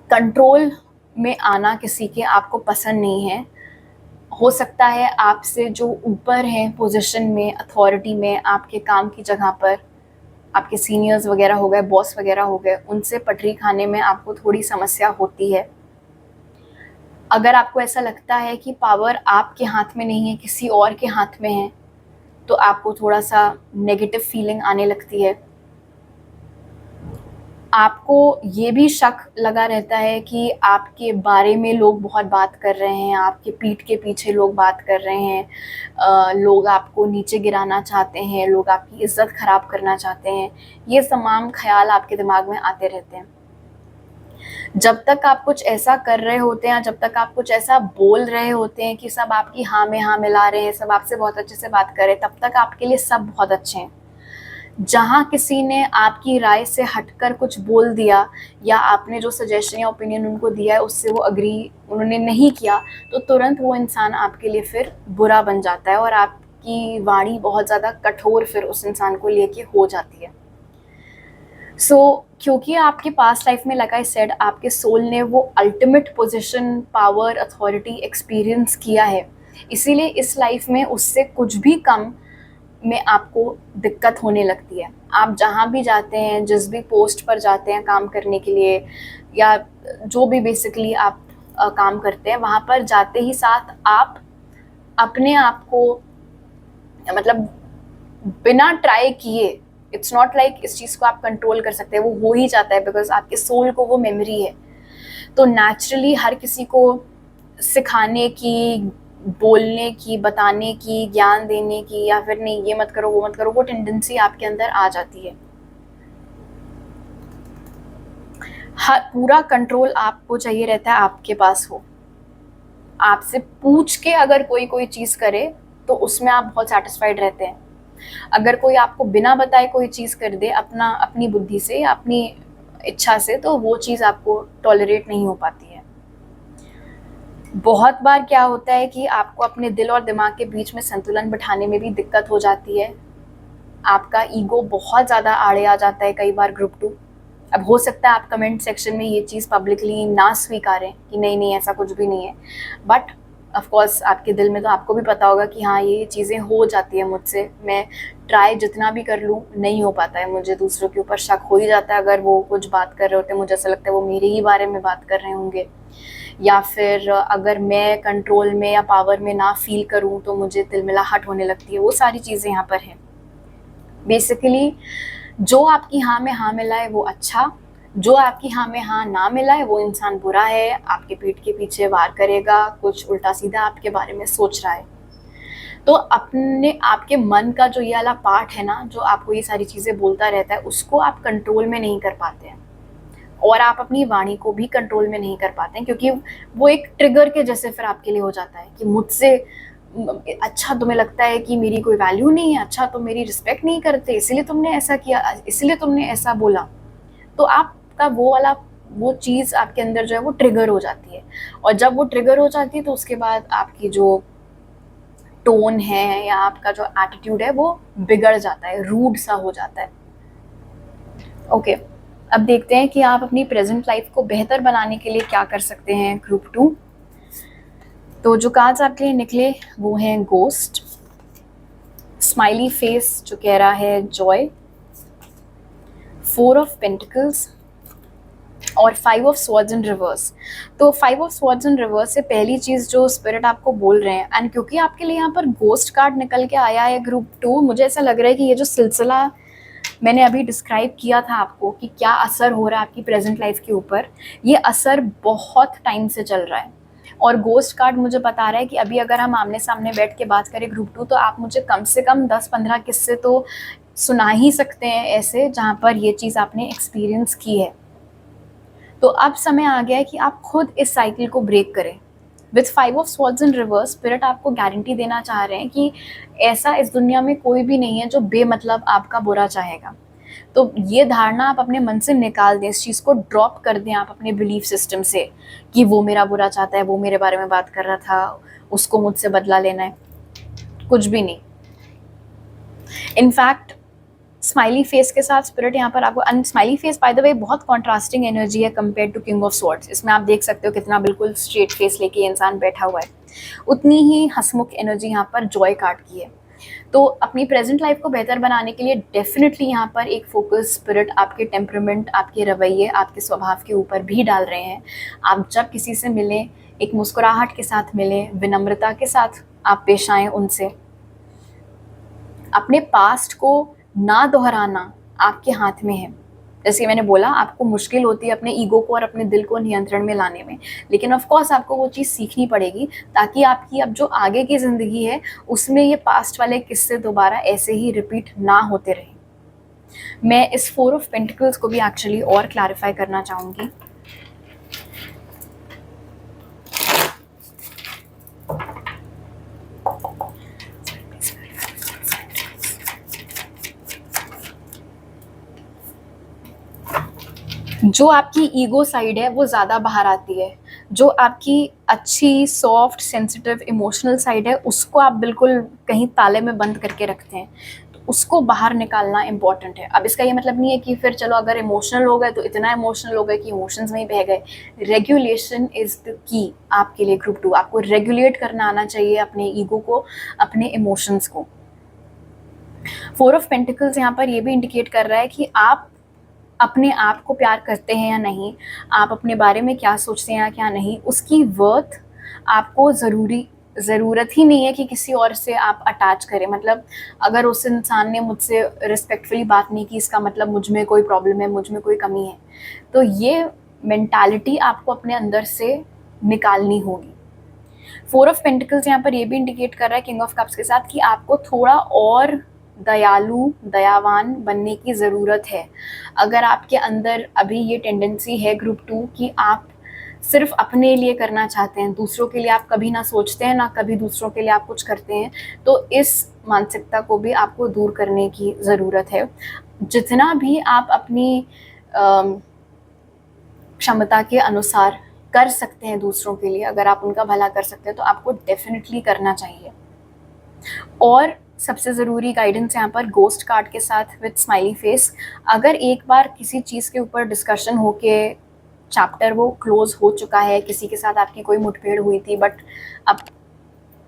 A: कंट्रोल में आना किसी के आपको पसंद नहीं है। हो सकता है आपसे जो ऊपर हैं पोजीशन में, अथॉरिटी में, आपके काम की जगह पर आपके सीनियर्स वगैरह हो गए, बॉस वगैरह हो गए, उनसे पटरी खाने में आपको थोड़ी समस्या होती है। अगर आपको ऐसा लगता है कि पावर आपके हाथ में नहीं है, किसी और के हाथ में है, तो आपको थोड़ा सा नेगेटिव फीलिंग आने लगती है। आपको ये भी शक लगा रहता है कि आपके बारे में लोग बहुत बात कर रहे हैं, आपके पीठ के पीछे लोग बात कर रहे हैं, लोग आपको नीचे गिराना चाहते हैं, लोग आपकी इज्जत खराब करना चाहते हैं। ये तमाम ख्याल आपके दिमाग में आते रहते हैं। जब तक आप कुछ ऐसा कर रहे होते हैं, जब तक आप कुछ ऐसा बोल रहे होते हैं कि सब आपकी हाँ में हाँ मिला रहे हैं, सब आपसे बहुत अच्छे से बात कर रहे हैं, तब तक आपके लिए सब बहुत अच्छे हैं। जहाँ किसी ने आपकी राय से हटकर कुछ बोल दिया, या आपने जो सजेशन या ओपिनियन उनको दिया है उससे वो अग्री उन्होंने नहीं किया, तो तुरंत वो इंसान आपके लिए फिर बुरा बन जाता है और आपकी वाणी बहुत ज़्यादा कठोर फिर उस इंसान को लेके हो जाती है। क्योंकि आपके पास्ट लाइफ में, लाइक आई सेड, आपके सोल ने वो ultimate position, power, authority experience किया है, इसीलिए इस लाइफ में उससे कुछ भी कम में आपको दिक्कत होने लगती है। आप जहाँ भी जाते हैं, जिस भी पोस्ट पर जाते हैं काम करने के लिए, या जो भी बेसिकली आप काम करते हैं, वहाँ पर जाते ही साथ आप अपने आप को, मतलब बिना ट्राई किए, इट्स नॉट लाइक इस चीज़ को आप कंट्रोल कर सकते हैं, वो हो ही जाता है, बिकॉज आपके सोल को वो मेमोरी है। तो नेचुरली हर किसी को सिखाने की, बोलने की, बताने की, ज्ञान देने की, या फिर नहीं ये मत करो, वो मत करो, वो टेंडेंसी आपके अंदर आ जाती है। हर पूरा कंट्रोल आपको चाहिए रहता है आपके पास हो। आपसे पूछ के अगर कोई चीज़ करे तो उसमें आप बहुत सेटिस्फाइड रहते हैं। अगर कोई आपको बिना बताए कोई चीज़ कर दे अपनी बुद्धि से या अपनी इच्छा से, तो वो चीज़ आपको टॉलरेट नहीं हो पाती है। बहुत बार क्या होता है कि आपको अपने दिल और दिमाग के बीच में संतुलन बिठाने में भी दिक्कत हो जाती है। आपका ईगो बहुत ज़्यादा आड़े आ जाता है कई बार ग्रुप 2, अब हो सकता है आप कमेंट सेक्शन में ये चीज़ पब्लिकली ना स्वीकारें कि नहीं नहीं ऐसा कुछ भी नहीं है, बट ऑफ कोर्स आपके दिल में तो आपको भी पता होगा कि हाँ ये चीज़ें हो जाती है मुझसे, मैं ट्राई जितना भी कर लूँ नहीं हो पाता है, मुझे दूसरों के ऊपर शक हो ही जाता है। अगर वो कुछ बात कर रहे होते हैं मुझे ऐसा लगता है वो मेरे ही बारे में बात कर रहे होंगे, या फिर अगर मैं कंट्रोल में या पावर में ना फील करूँ तो मुझे तिलमिलाहट होने लगती है। वो सारी चीज़ें यहाँ पर हैं। बेसिकली जो आपकी हाँ में हाँ मिला है वो अच्छा, जो आपकी हाँ में हाँ ना मिला है वो इंसान बुरा है, आपके पीठ के पीछे वार करेगा, कुछ उल्टा सीधा आपके बारे में सोच रहा है। तो अपने आपके मन का जो ये वाला पार्ट है ना, जो आपको ये सारी चीज़ें बोलता रहता है, उसको आप कंट्रोल में नहीं कर पाते हैं, और आप अपनी वाणी को भी कंट्रोल में नहीं कर पाते हैं, क्योंकि वो एक ट्रिगर के जैसे फिर आपके लिए हो जाता है कि मुझसे अच्छा तुम्हें लगता है कि मेरी कोई वैल्यू नहीं है, अच्छा तो मेरी रिस्पेक्ट नहीं करते, इसलिए तुमने ऐसा किया, इसलिए तुमने ऐसा बोला। तो आपका वो वाला वो चीज़ आपके अंदर जो है वो ट्रिगर हो जाती है, और जब वो ट्रिगर हो जाती है तो उसके बाद आपकी जो टोन है या आपका जो एटीट्यूड है वो बिगड़ जाता है, रूड सा हो जाता है। ओके, अब देखते हैं कि आप अपनी प्रेजेंट लाइफ को बेहतर बनाने के लिए क्या कर सकते हैं ग्रुप 2। तो जो कार्ड्स आपके लिए निकले वो हैं गोस्ट, स्माइली फेस जो कह रहा है जॉय, 4 ऑफ पेंटिकल्स और 5 ऑफ स्वॉर्ड्स इन रिवर्स। तो 5 ऑफ स्वॉर्ड्स इन रिवर्स से पहली चीज़ जो स्पिरिट आपको बोल रहे हैं, एंड क्योंकि आपके लिए यहाँ पर गोस्ट कार्ड निकल के आया है ग्रुप 2, मुझे ऐसा लग रहा है कि ये जो सिलसिला मैंने अभी डिस्क्राइब किया था आपको कि क्या असर हो रहा है आपकी प्रेजेंट लाइफ के ऊपर, ये असर बहुत टाइम से चल रहा है। और गोस्ट कार्ड मुझे बता रहा है कि अभी अगर हम आमने सामने बैठ के बात करें ग्रुप 2, तो आप मुझे कम से कम 10-15 किस्से तो सुना ही सकते हैं ऐसे जहाँ पर ये चीज़ आपने एक्सपीरियंस की है। तो अब समय आ गया है कि आप खुद इस साइकिल को ब्रेक करें। With 5 of swords in reverse, spirit आपको गारंटी देना चाह रहे हैं कि ऐसा इस दुनिया में कोई भी नहीं है जो बेमतलब आपका बुरा चाहेगा। तो ये धारणा आप अपने मन से निकाल दें, इस चीज़ को ड्रॉप कर दें आप अपने बिलीफ सिस्टम से कि वो मेरा बुरा चाहता है, वो मेरे बारे में बात कर रहा था, उसको मुझसे बदला लेना है, कुछ भी नहीं। इनफैक्ट स्माइली फेस के साथ स्पिरिट यहाँ पर आपको, and smiley face by the way बहुत कॉन्ट्रास्टिंग एनर्जी है compare to king of swords. इसमें आप देख सकते हो कितना बिल्कुल स्ट्रेट फेस लेके ये इंसान बैठा हुआ है। उतनी ही हंसमुख एनर्जी यहाँ पर जॉय कार्ड की है। तो अपनी प्रेजेंट लाइफ को बेहतर बनाने के लिए डेफिनेटली यहाँ पर एक फोकस स्पिरिट आपके टेम्परामेंट, आपके रवैये, आपके स्वभाव के ऊपर भी डाल रहे हैं। आप जब किसी से मिलें एक मुस्कुराहट के साथ मिलें, विनम्रता के साथ आप पेश आएँ उनसे। अपने पास्ट को ना दोहराना आपके हाथ में है। जैसे मैंने बोला आपको मुश्किल होती है अपने ईगो को और अपने दिल को नियंत्रण में लाने में, लेकिन ऑफ कोर्स आपको वो चीज़ सीखनी पड़ेगी ताकि आपकी अब जो आगे की ज़िंदगी है उसमें ये पास्ट वाले किस्से दोबारा ऐसे ही रिपीट ना होते रहे। मैं इस 4 ऑफ पेंटिकल्स को भी एक्चुअली और क्लैरिफाई करना चाहूँगी। जो आपकी ईगो साइड है वो ज़्यादा बाहर आती है, जो आपकी अच्छी सॉफ्ट सेंसिटिव इमोशनल साइड है उसको आप बिल्कुल कहीं ताले में बंद करके रखते हैं, तो उसको बाहर निकालना इम्पॉर्टेंट है। अब इसका ये मतलब नहीं है कि फिर चलो अगर इमोशनल हो गए तो इतना इमोशनल हो गए कि इमोशंस में ही बह गए। रेगुलेशन इज़ द की आपके लिए ग्रुप 2। आपको रेगुलेट करना आना चाहिए अपने ईगो को, अपने इमोशंस को। 4 ऑफ पेंटिकल्स यहाँ पर ये भी इंडिकेट कर रहा है कि आप अपने आप को प्यार करते हैं या नहीं, आप अपने बारे में क्या सोचते हैं या क्या नहीं, उसकी वर्थ आपको ज़रूरत ही नहीं है कि किसी और से आप अटैच करें। मतलब अगर उस इंसान ने मुझसे रिस्पेक्टफुली बात नहीं की इसका मतलब मुझ में कोई प्रॉब्लम है, मुझ में कोई कमी है। तो ये मेंटालिटी आपको अपने अंदर से निकालनी होगी। 4 ऑफ पेंटिकल्स यहाँ पर ये भी इंडिकेट कर रहा है किंग ऑफ कप्स के साथ कि आपको थोड़ा और दयालु, दयावान बनने की ज़रूरत है। अगर आपके अंदर अभी ये टेंडेंसी है ग्रुप 2 कि आप सिर्फ अपने लिए करना चाहते हैं, दूसरों के लिए आप कभी ना सोचते हैं, ना कभी दूसरों के लिए आप कुछ करते हैं, तो इस मानसिकता को भी आपको दूर करने की ज़रूरत है। जितना भी आप अपनी क्षमता के अनुसार कर सकते हैं दूसरों के लिए, अगर आप उनका भला कर सकते हैं तो आपको डेफिनेटली करना चाहिए। और सबसे ज़रूरी गाइडेंस यहाँ पर गोस्ट कार्ड के साथ विद स्माइली फेस। अगर एक बार किसी चीज़ के ऊपर डिस्कशन होके चैप्टर वो क्लोज हो चुका है, किसी के साथ आपकी कोई मुठभेड़ हुई थी बट अब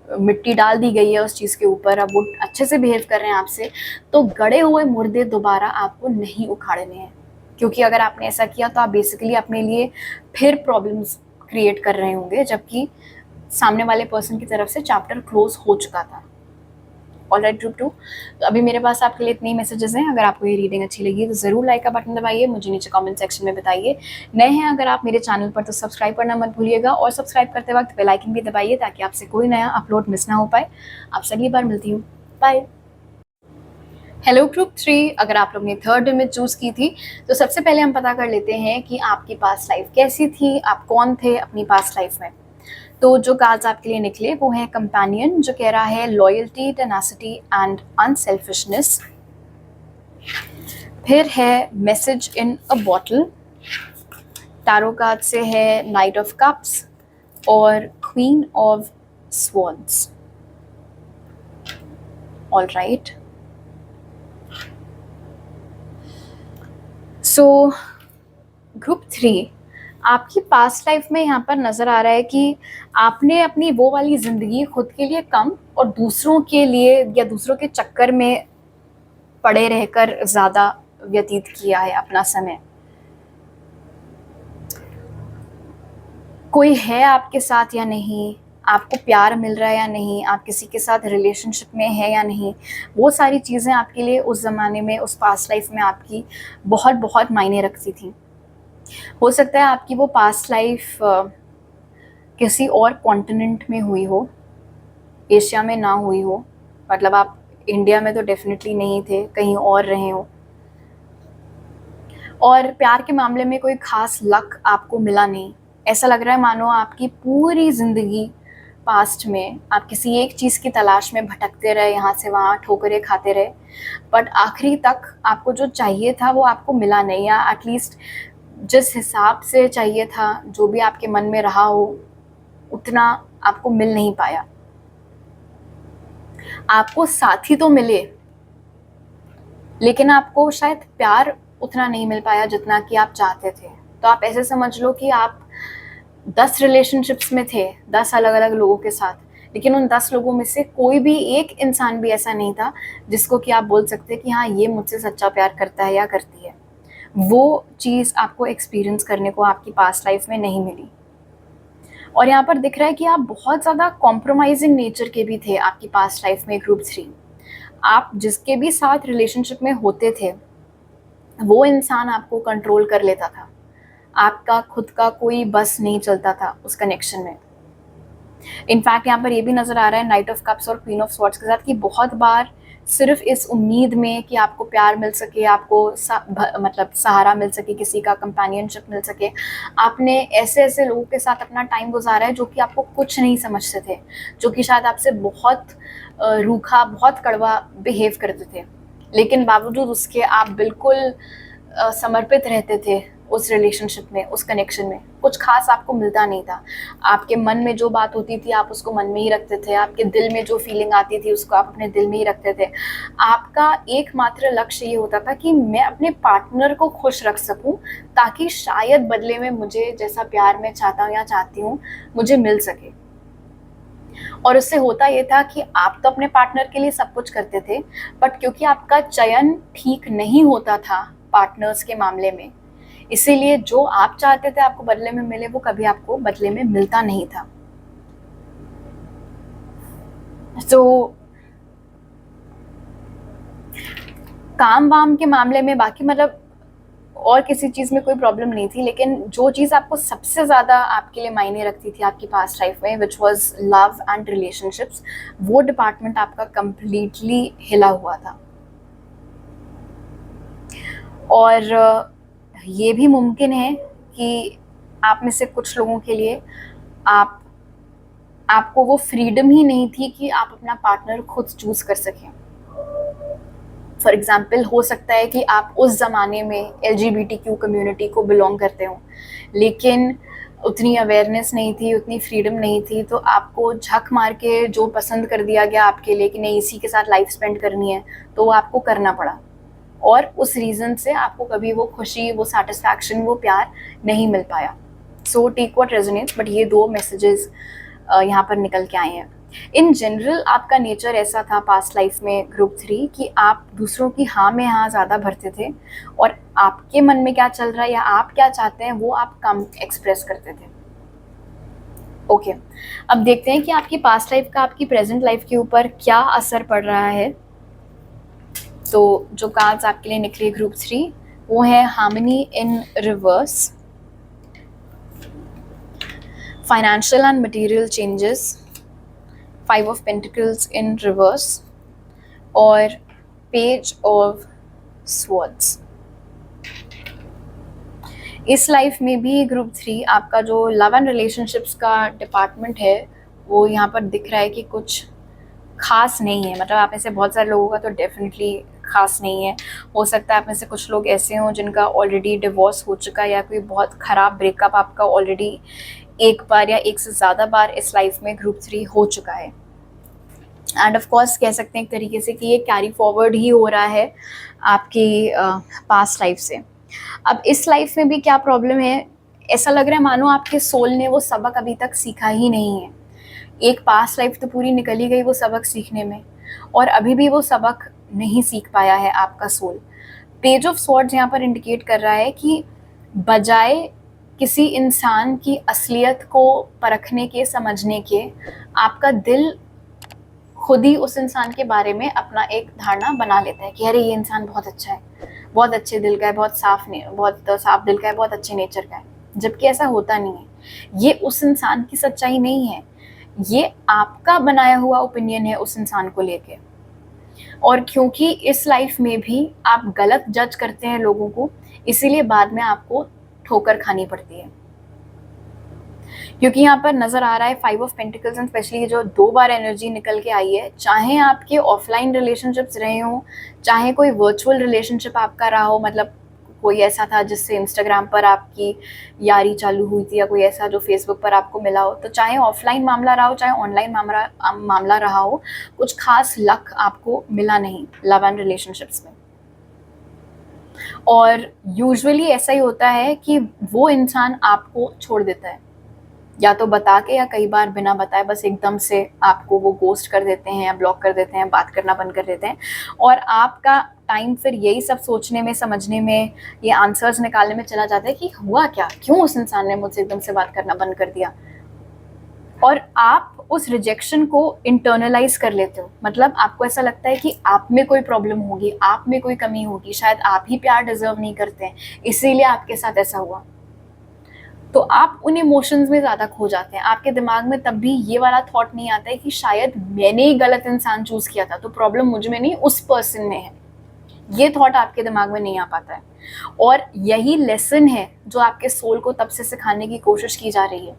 A: मिट्टी डाल दी गई है उस चीज़ के ऊपर, अब वो अच्छे से बिहेव कर रहे हैं आपसे, तो गड़े हुए मुर्दे दोबारा आपको नहीं उखाड़ने हैं, क्योंकि अगर आपने ऐसा किया तो आप बेसिकली अपने लिए फिर प्रॉब्लम्स क्रिएट कर रहे होंगे, जबकि सामने वाले पर्सन की तरफ से चैप्टर क्लोज हो चुका था। ऑलराइट ग्रुप 2, तो अभी मेरे पास आपके लिए इतने ही मैसेजेस हैं। अगर आपको ये रीडिंग अच्छी लगी तो ज़रूर लाइक का बटन दबाइए, मुझे नीचे कमेंट सेक्शन में बताइए। नए हैं अगर आप मेरे चैनल पर तो सब्सक्राइब करना मत भूलिएगा, और सब्सक्राइब करते वक्त बेल आइकन भी दबाइए ताकि आपसे कोई नया अपलोड मिस ना हो पाए। आपसे अगली बार मिलती हूँ, बाय। हेलो ग्रुप 3, अगर आप लोग ने थर्ड इमेज चूज की थी तो सबसे पहले हम पता कर लेते हैं कि आपकी पास्ट लाइफ कैसी थी, आप कौन थे अपनी पास्ट लाइफ में। तो जो कार्ड्स आपके लिए निकले वो है कंपेनियन, जो कह रहा है लॉयल्टी, टेनासिटी एंड अनसेल्फिशनेस। फिर है मैसेज इन अ बॉटल, टैरो कार्ड से है नाइट ऑफ कप्स और queen of swords. All right, so group 3, आपकी पास्ट लाइफ में यहाँ पर नज़र आ रहा है कि आपने अपनी वो वाली ज़िंदगी खुद के लिए कम और दूसरों के लिए या दूसरों के चक्कर में पड़े रहकर ज़्यादा व्यतीत किया है अपना समय। कोई है आपके साथ या नहीं, आपको प्यार मिल रहा है या नहीं, आप किसी के साथ रिलेशनशिप में है या नहीं, वो सारी चीज़ें आपके लिए उस ज़माने में, उस पास्ट लाइफ में आपकी बहुत बहुत मायने रखती थी। हो सकता है आपकी वो पास्ट लाइफ किसी और कॉन्टिनेंट में हुई हो, एशिया में ना हुई हो, मतलब आप इंडिया में तो डेफिनेटली नहीं थे, कहीं और रहे हो, और प्यार के मामले में कोई खास लक आपको मिला नहीं। ऐसा लग रहा है मानो आपकी पूरी ज़िंदगी पास्ट में आप किसी एक चीज़ की तलाश में भटकते रहे, यहाँ से वहाँ ठोकरें खाते रहे, बट आखिरी तक आपको जो चाहिए था वो आपको मिला नहीं, या एटलीस्ट जिस हिसाब से चाहिए था, जो भी आपके मन में रहा हो, उतना आपको मिल नहीं पाया। आपको साथी तो मिले, लेकिन आपको शायद प्यार उतना नहीं मिल पाया जितना कि आप चाहते थे। तो आप ऐसे समझ लो कि आप 10 रिलेशनशिप्स में थे, 10 अलग अलग लोगों के साथ, लेकिन उन 10 लोगों में से कोई भी एक इंसान भी ऐसा नहीं था जिसको कि आप बोल सकते कि हाँ ये मुझसे सच्चा प्यार करता है या करती है। वो चीज़ आपको एक्सपीरियंस करने को आपकी पास्ट लाइफ में नहीं मिली। और यहाँ पर दिख रहा है कि आप बहुत ज़्यादा कॉम्प्रोमाइजिंग नेचर के भी थे आपकी पास्ट लाइफ में ग्रुप 3। आप जिसके भी साथ रिलेशनशिप में होते थे वो इंसान आपको कंट्रोल कर लेता था, आपका खुद का कोई बस नहीं चलता था उस कनेक्शन में। इनफैक्ट यहाँ पर ये भी नज़र आ रहा है नाइट ऑफ कप्स और क्वीन ऑफ स्वॉर्ड्स के साथ कि बहुत बार सिर्फ इस उम्मीद में कि आपको प्यार मिल सके, आपको मतलब सहारा मिल सके, किसी का कंपेनियनशिप मिल सके, आपने ऐसे ऐसे लोगों के साथ अपना टाइम गुजारा है जो कि आपको कुछ नहीं समझते थे, जो कि शायद आपसे बहुत रूखा, बहुत कड़वा बिहेव करते थे, लेकिन बावजूद उसके आप बिल्कुल समर्पित रहते थे उस रिलेशनशिप में, उस कनेक्शन में। कुछ खास आपको मिलता नहीं था, आपके मन में जो बात होती थी आप उसको मन में ही रखते थे, आपके दिल में जो फीलिंग आती थी उसको आप अपने दिल में ही रखते थे। आपका एकमात्र लक्ष्य ये होता था कि मैं अपने पार्टनर को खुश रख सकूं, ताकि शायद बदले में मुझे जैसा प्यार मैं चाहता हूँ या चाहती हूँ मुझे मिल सके। और उससे होता ये था कि आप तो अपने पार्टनर के लिए सब कुछ करते थे, बट क्योंकि आपका चयन ठीक नहीं होता था पार्टनर्स के मामले में, इसीलिए जो आप चाहते थे आपको बदले में मिले वो कभी आपको बदले में मिलता नहीं था। तो काम वाम के मामले में बाकी मतलब और किसी चीज़ में कोई प्रॉब्लम नहीं थी, लेकिन जो चीज़ आपको सबसे ज़्यादा आपके लिए मायने रखती थी आपकी पास्ट लाइफ में, which was love and relationships, वो डिपार्टमेंट आपका कंप्लीटली हिला हुआ था। और ये भी मुमकिन है कि आप में से कुछ लोगों के लिए आपको वो फ्रीडम ही नहीं थी कि आप अपना पार्टनर खुद चूज कर सकें। फॉर एग्जाम्पल, हो सकता है कि आप उस ज़माने में LGBTQ कम्युनिटी को बिलोंग करते हो, लेकिन उतनी अवेयरनेस नहीं थी, उतनी फ्रीडम नहीं थी, तो आपको झक मार के जो पसंद कर दिया गया आपके लिए कि नहीं इसी के साथ लाइफ स्पेंड करनी है, तो वो आपको करना पड़ा, और उस रीज़न से आपको कभी वो खुशी, वो सेटिस्फैक्शन, वो प्यार नहीं मिल पाया। So take what resonates, but ये 2 मैसेजेस यहाँ पर निकल के आए हैं। इन जनरल आपका नेचर ऐसा था पास्ट लाइफ में ग्रुप 3 कि आप दूसरों की हाँ में हाँ ज़्यादा भरते थे, और आपके मन में क्या चल रहा है या आप क्या चाहते हैं वो आप कम एक्सप्रेस करते थे। ओके, अब देखते हैं कि आपकी पास्ट लाइफ का आपकी प्रेजेंट लाइफ के ऊपर क्या असर पड़ रहा है। तो जो कार्ड्स आपके लिए निकले ग्रुप 3 वो है harmony in reverse, financial and material changes, 5 of Pentacles in reverse, और Page of Swords। इस लाइफ में भी ग्रुप 3 आपका जो लव एंड रिलेशनशिप्स का डिपार्टमेंट है वो यहाँ पर दिख रहा है कि कुछ खास नहीं है। मतलब आप में से बहुत सारे लोगों का तो डेफिनेटली खास नहीं है। हो सकता है आप में से कुछ लोग ऐसे हों जिनका ऑलरेडी डिवोर्स हो चुका है, या कोई बहुत ख़राब ब्रेकअप आपका ऑलरेडी एक बार या एक से ज़्यादा बार इस लाइफ में ग्रुप 3 हो चुका है। एंड ऑफ कोर्स कह सकते हैं एक तरीके से कि ये कैरी फॉरवर्ड ही हो रहा है आपकी पास्ट लाइफ से। अब इस लाइफ में भी क्या प्रॉब्लम है, ऐसा लग रहा है मानो आपके सोल ने वो सबक अभी तक सीखा ही नहीं है। एक पास्ट लाइफ तो पूरी निकल ही गई वो सबक सीखने में, और अभी भी वो सबक नहीं सीख पाया है आपका सोल। पेज ऑफ स्वॉर्ड्स यहाँ पर इंडिकेट कर रहा है कि बजाय किसी इंसान की असलियत को परखने के, समझने के, आपका दिल खुद ही उस इंसान के बारे में अपना एक धारणा बना लेता है कि अरे ये इंसान बहुत अच्छा है, बहुत अच्छे दिल का है, बहुत साफ दिल का है, बहुत अच्छे नेचर का है, जबकि ऐसा होता नहीं है। ये उस इंसान की सच्चाई नहीं है, ये आपका बनाया हुआ ओपिनियन है उस इंसान को लेके। और क्योंकि इस लाइफ में भी आप गलत जज करते हैं लोगों को, इसीलिए बाद में आपको ठोकर खानी पड़ती है। क्योंकि यहाँ पर नजर आ रहा है 5 ऑफ पेंटिकल्स, एंड स्पेशली जो 2 बार एनर्जी निकल के आई है, चाहे आपके ऑफलाइन रिलेशनशिप्स रहे हों, चाहे कोई वर्चुअल रिलेशनशिप आपका रहा हो, मतलब कोई ऐसा था जिससे इंस्टाग्राम पर आपकी यारी चालू हुई थी, या कोई ऐसा जो फेसबुक पर आपको मिला हो, तो चाहे ऑफलाइन मामला रहा हो चाहे ऑनलाइन मामला रहा हो, कुछ खास लक आपको मिला नहीं लव एंड रिलेशनशिप्स में। और यूजुअली ऐसा ही होता है कि वो इंसान आपको छोड़ देता है, या तो बता के या कई बार बिना बताए बस एकदम से आपको वो गोस्ट कर देते हैं या ब्लॉक कर देते हैं, बात करना बंद कर देते हैं, और आपका टाइम फिर यही सब सोचने में, समझने में, ये आंसर्स निकालने में चला जाता है कि हुआ क्या, क्यों उस इंसान ने मुझसे एकदम से बात करना बंद कर दिया। और आप उस रिजेक्शन को इंटरनलाइज कर लेते हो। मतलब आपको ऐसा लगता है कि आप में कोई प्रॉब्लम होगी, आप में कोई कमी होगी, शायद आप ही प्यार डिजर्व नहीं करते हैं, इसीलिए आपके साथ ऐसा हुआ। तो आप उन इमोशंस में ज़्यादा खो जाते हैं। आपके दिमाग में तब भी ये वाला थॉट नहीं आता है कि शायद मैंने ही गलत इंसान चूज़ किया था, तो प्रॉब्लम मुझ में नहीं उस पर्सन में है। ये थॉट आपके दिमाग में नहीं आ पाता है, और यही लेसन है जो आपके सोल को तब से सिखाने की कोशिश की जा रही है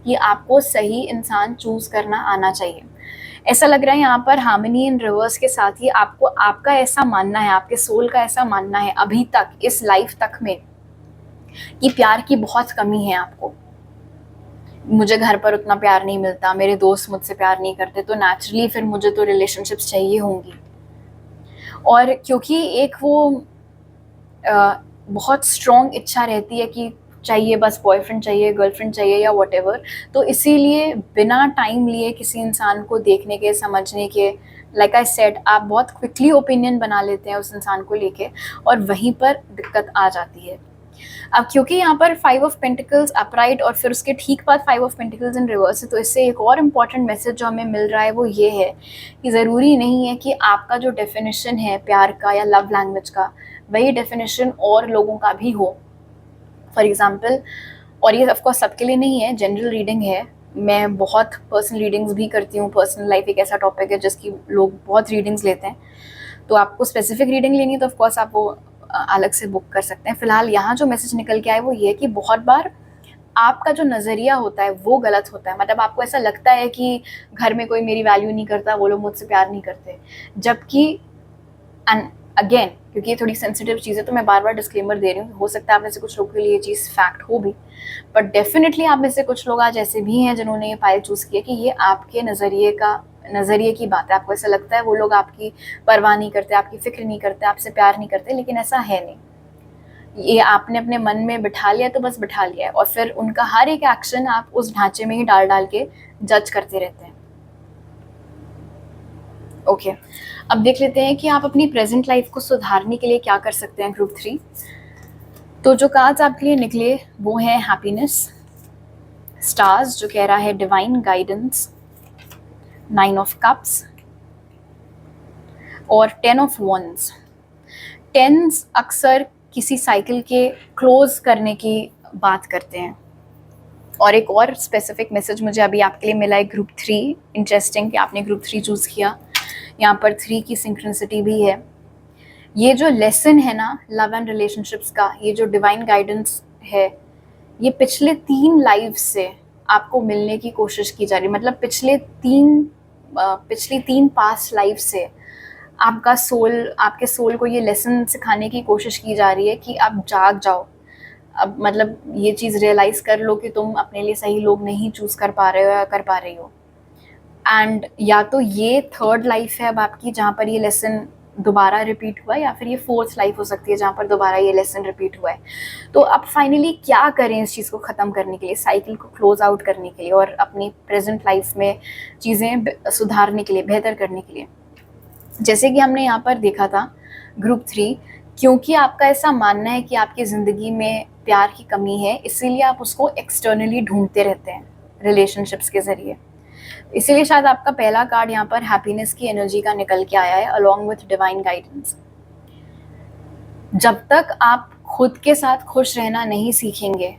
A: कि आपको सही इंसान चूज़ करना आना चाहिए। ऐसा लग रहा है यहाँ पर हार्मनी इन रिवर्स के साथ ही आपको, आपका ऐसा मानना है, आपके सोल का ऐसा मानना है अभी तक इस लाइफ तक में कि प्यार की बहुत कमी है आपको। मुझे घर पर उतना प्यार नहीं मिलता, मेरे दोस्त मुझसे प्यार नहीं करते, तो नेचुरली फिर मुझे तो रिलेशनशिप्स चाहिए होंगी। और क्योंकि एक वो बहुत स्ट्रॉन्ग इच्छा रहती है कि चाहिए, बस बॉयफ्रेंड चाहिए, गर्लफ्रेंड चाहिए या व्हाटएवर, तो इसीलिए बिना टाइम लिए किसी इंसान को देखने के, समझने के, लाइक आई सेड, आप बहुत क्विकली ओपिनियन बना लेते हैं उस इंसान को लेके, और वहीं पर दिक्कत आ जाती है। अब क्योंकि यहाँ पर 5 ऑफ पेंटिकल्स अपराइट और फिर उसके ठीक बाद 5 ऑफ पेंटिकल्स इन रिवर्स है, तो इससे एक और इम्पॉर्टेंट मैसेज जो हमें मिल रहा है वो ये है कि ज़रूरी नहीं है कि आपका जो डेफिनेशन है प्यार का या लव लैंग्वेज का, वही डेफिनेशन और लोगों का भी हो। फॉर एग्ज़ाम्पल, और ये ऑफकोर्स सबके लिए नहीं है, जनरल रीडिंग है, मैं बहुत पर्सनल रीडिंग्स भी करती हूँ। पर्सनल लाइफ एक ऐसा टॉपिक है जिसकी लोग बहुत रीडिंग्स लेते हैं, तो आपको स्पेसिफिक रीडिंग लेनी है तो ऑफकोर्स आप वो अलग से बुक कर सकते हैं। फिलहाल यहाँ जो मैसेज निकल के आए वो ये है कि बहुत बार आपका जो नज़रिया होता है वो गलत होता है। मतलब आपको ऐसा लगता है कि घर में कोई मेरी वैल्यू नहीं करता, वो लोग मुझसे प्यार नहीं करते, जबकि अगेन क्योंकि ये थोड़ी सेंसिटिव चीज़ है तो मैं बार बार डिस्क्लेमर दे रही हूँ, हो सकता है आप में से कुछ लोगों के लिए ये चीज़ फैक्ट हो भी, बट डेफिनेटली आप में से कुछ लोग आज ऐसे भी हैं जिन्होंने ये पायल चूज़ किया कि ये आपके नज़रिए की बात है। आपको ऐसा लगता है वो लोग आपकी परवाह नहीं करते, आपकी फिक्र नहीं करते, आपसे प्यार नहीं करते, लेकिन ऐसा है नहीं। ये आपने अपने मन में बिठा लिया तो बस बिठा लिया है, और फिर उनका हर एक एक्शन आप उस ढांचे में ही डाल डाल के जज करते रहते हैं। ओके, अब देख लेते हैं कि आप अपनी प्रेजेंट लाइफ को सुधारने के लिए क्या कर सकते हैं ग्रुप 3। तो जो कार्ड्स आपके लिए निकले वो है हैप्पीनेस, स्टार्स जो कह रहा है डिवाइन गाइडेंस, 9 ऑफ कप्स और 10 ऑफ वॉन्ड्स। टेंस अक्सर किसी साइकिल के क्लोज करने की बात करते हैं। और एक और स्पेसिफिक मैसेज मुझे अभी आपके लिए मिला है ग्रुप 3। इंटरेस्टिंग कि आपने ग्रुप 3 चूज़ किया। यहाँ पर 3 की सिंक्रोनिसिटी भी है। ये जो लेसन है ना लव एंड रिलेशनशिप्स का, ये जो डिवाइन गाइडेंस है, ये पिछले 3 लाइफ से आपको मिलने की कोशिश की जा रही है। मतलब पिछली 3 पास्ट लाइफ से आपके सोल को ये लेसन सिखाने की कोशिश की जा रही है कि अब जाग जाओ, अब मतलब ये चीज़ रियलाइज़ कर लो कि तुम अपने लिए सही लोग नहीं चूज़ कर पा रहे हो या कर पा रही हो। एंड या तो ये 3rd लाइफ है अब आपकी जहाँ पर ये लेसन दोबारा रिपीट हुआ है, या फिर ये 4th लाइफ हो सकती है जहाँ पर दोबारा ये लेसन रिपीट हुआ है। तो अब फाइनली क्या करें इस चीज़ को ख़त्म करने के लिए, साइकिल को क्लोज आउट करने के लिए और अपनी प्रेजेंट लाइफ में चीज़ें सुधारने के लिए, बेहतर करने के लिए। जैसे कि हमने यहाँ पर देखा था ग्रुप 3, क्योंकि आपका ऐसा मानना है कि आपकी ज़िंदगी में प्यार की कमी है, इसीलिए आप उसको एक्सटर्नली ढूंढते रहते हैं रिलेशनशिप्स के ज़रिए। इसीलिए शायद आपका पहला कार्ड यहाँ पर हैप्पीनेस की एनर्जी का निकल के आया है अलॉन्ग विथ डिवाइन गाइडेंस। जब तक आप खुद के साथ खुश रहना नहीं सीखेंगे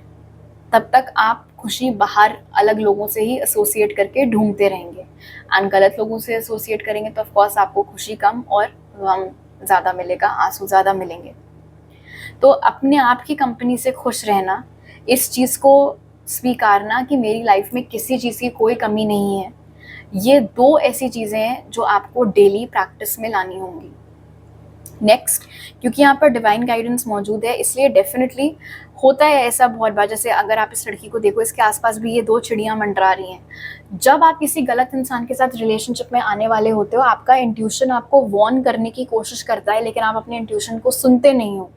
A: तब तक आप खुशी बाहर अलग लोगों से ही एसोसिएट करके ढूंढते रहेंगे, एंड गलत लोगों से एसोसिएट करेंगे तो ऑफकोर्स आपको खुशी कम और गम ज़्यादा मिलेगा, आंसू ज़्यादा मिलेंगे। तो अपने आप की कंपनी से खुश रहना, इस चीज़ को स्वीकारना कि मेरी लाइफ में किसी चीज़ की कोई कमी नहीं है, ये 2 ऐसी चीज़ें हैं जो आपको डेली प्रैक्टिस में लानी होंगी। नेक्स्ट, क्योंकि यहाँ पर डिवाइन गाइडेंस मौजूद है इसलिए डेफिनेटली होता है ऐसा बहुत बार, जैसे अगर आप इस लड़की को देखो, इसके आसपास भी ये 2 चिड़ियाँ मंडरा रही हैं। जब आप किसी गलत इंसान के साथ रिलेशनशिप में आने वाले होते हो, आपका इंट्यूशन आपको वॉर्न करने की कोशिश करता है, लेकिन आप अपने इंट्यूशन को सुनते नहीं हो।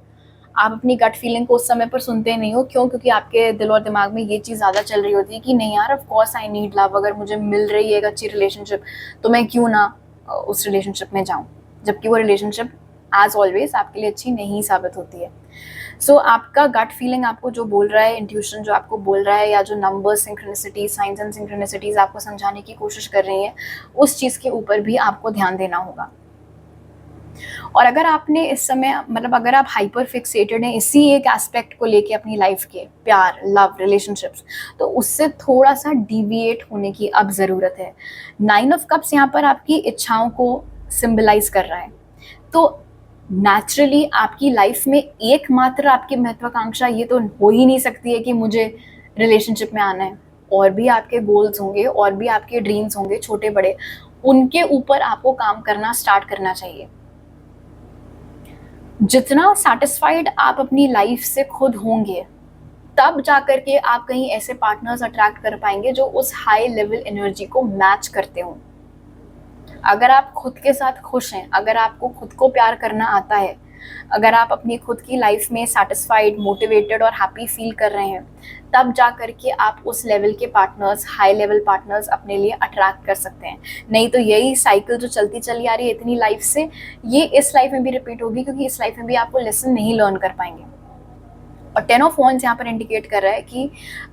A: आप अपनी गट फीलिंग को उस समय पर सुनते नहीं हो। क्यों? क्योंकि आपके दिल और दिमाग में ये चीज़ ज़्यादा चल रही होती है कि नहीं यार, of course I need love, अगर मुझे मिल रही है एक अच्छी रिलेशनशिप तो मैं क्यों ना उस रिलेशनशिप में जाऊँ, जबकि वो रिलेशनशिप एज ऑलवेज आपके लिए अच्छी नहीं साबित होती है। सो आपका गट फीलिंग आपको जो बोल रहा है, इंट्यूशन जो आपको बोल रहा है, या जो numbers, synchronicity, science and synchronicities आपको समझाने की कोशिश कर रही हैं, उस चीज़ के ऊपर भी आपको ध्यान देना होगा। और अगर आपने इस समय मतलब अगर आप हाइपर फिक्सेटेड हैं इसी एक एस्पेक्ट को लेके अपनी लाइफ के, प्यार, लव, रिलेशनशिप्स, तो उससे थोड़ा सा डिविएट होने की अब ज़रूरत है। 9 ऑफ कप्स यहाँ पर आपकी इच्छाओं को सिंबलाइज कर रहा है। तो नेचुरली आपकी लाइफ में एकमात्र आपकी महत्वाकांक्षा ये तो हो ही नहीं सकती है कि मुझे रिलेशनशिप में आना है। और भी आपके गोल्स होंगे, और भी आपके ड्रीम्स होंगे छोटे बड़े, उनके ऊपर आपको काम करना स्टार्ट करना चाहिए। जितना सेटिस्फाइड आप अपनी लाइफ से खुद होंगे, तब जाकर के आप कहीं ऐसे पार्टनर्स अट्रैक्ट कर पाएंगे जो उस हाई लेवल एनर्जी को मैच करते हों। अगर आप खुद के साथ खुश हैं, अगर आपको खुद को प्यार करना आता है, अगर आप अपनी खुद की लाइफ में सेटिस्फाइड, मोटिवेटेड और हैप्पी फील कर रहे हैं, तब जा करके आप उस लेवल के पार्टनर्स, हाई लेवल पार्टनर्स अपने लिए अट्रैक्ट कर सकते हैं। नहीं तो यही साइकिल जो चलती चली आ रही है इतनी लाइफ से, ये इस लाइफ में भी रिपीट होगी, क्योंकि इस लाइफ में भी आप वो लेसन नहीं लर्न कर पाएंगे। और 10 ऑफ वॉन्ड्स यहाँ पर इंडिकेट कर रहा है कि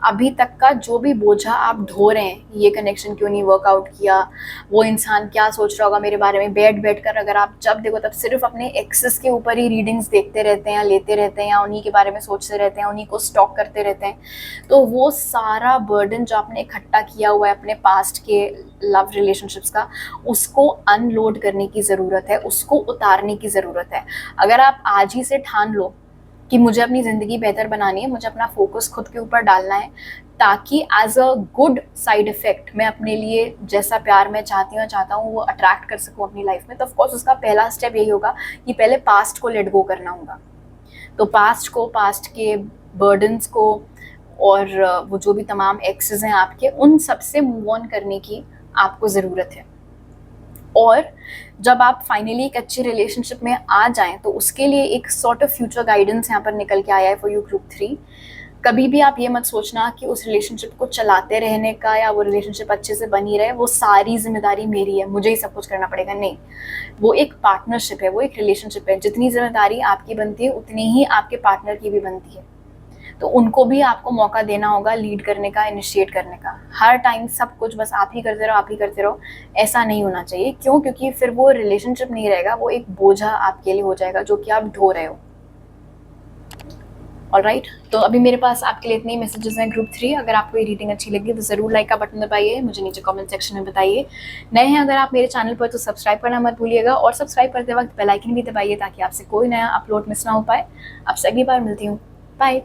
A: अभी तक का जो भी बोझा आप ढो रहे हैं, ये कनेक्शन क्यों नहीं वर्कआउट किया, वो इंसान क्या सोच रहा होगा मेरे बारे में, बैठ कर अगर आप जब देखो तब सिर्फ अपने एक्सेस के ऊपर ही रीडिंग्स देखते रहते हैं, लेते रहते हैं, या उन्हीं के बारे में सोचते रहते हैं, उन्हीं को स्टॉक करते रहते हैं, तो वो सारा बर्डन जो आपने इकट्ठा किया हुआ है अपने पास्ट के लव रिलेशनशिप्स का, उसको अनलोड करने की ज़रूरत है, उसको उतारने की ज़रूरत है। अगर आप आज ही से ठान लो कि मुझे अपनी ज़िंदगी बेहतर बनानी है, मुझे अपना फोकस खुद के ऊपर डालना है, ताकि as a good side effect मैं अपने लिए जैसा प्यार मैं चाहता हूँ वो अट्रैक्ट कर सकूँ अपनी लाइफ में। तो ऑफकोर्स उसका पहला स्टेप यही होगा कि पहले पास्ट को लेट गो करना होगा। तो पास्ट के बर्डन्स को और वो जो भी तमाम एक्सेस हैं आपके, उन सब से मूव ऑन करने की आपको ज़रूरत है। और जब आप फाइनली एक अच्छी रिलेशनशिप में आ जाएं तो उसके लिए एक सॉर्ट ऑफ फ्यूचर गाइडेंस यहाँ पर निकल के आया है फॉर यू ग्रुप 3। कभी भी आप ये मत सोचना कि उस रिलेशनशिप को चलाते रहने का या वो रिलेशनशिप अच्छे से बनी रहे वो सारी जिम्मेदारी मेरी है, मुझे ही सब कुछ करना पड़ेगा। नहीं, वो एक पार्टनरशिप है, वो एक रिलेशनशिप है। जितनी जिम्मेदारी आपकी बनती है उतनी ही आपके पार्टनर की भी बनती है। तो उनको भी आपको मौका देना होगा लीड करने का, इनिशिएट करने का। हर टाइम सब कुछ बस आप ही करते रहो, आप ही करते रहो, ऐसा नहीं होना चाहिए। क्यों? क्योंकि फिर वो रिलेशनशिप नहीं रहेगा, वो एक बोझा आपके लिए हो जाएगा जो कि आप ढो रहे हो। ऑलराइट, तो अभी मेरे पास आपके लिए इतने ही मैसेजेस हैं ग्रुप 3। अगर आपको ये रीडिंग अच्छी लगी तो ज़रूर लाइक का बटन दबाइए, मुझे नीचे कमेंट सेक्शन में बताइए। नए हैं अगर आप मेरे चैनल पर तो सब्सक्राइब करना मत भूलिएगा, और सब्सक्राइब करते वक्त बेल आइकन भी दबाइए ताकि आपसे कोई नया अपलोड मिस ना हो पाए। आपसे अगली बार मिलती हूँ। बाय।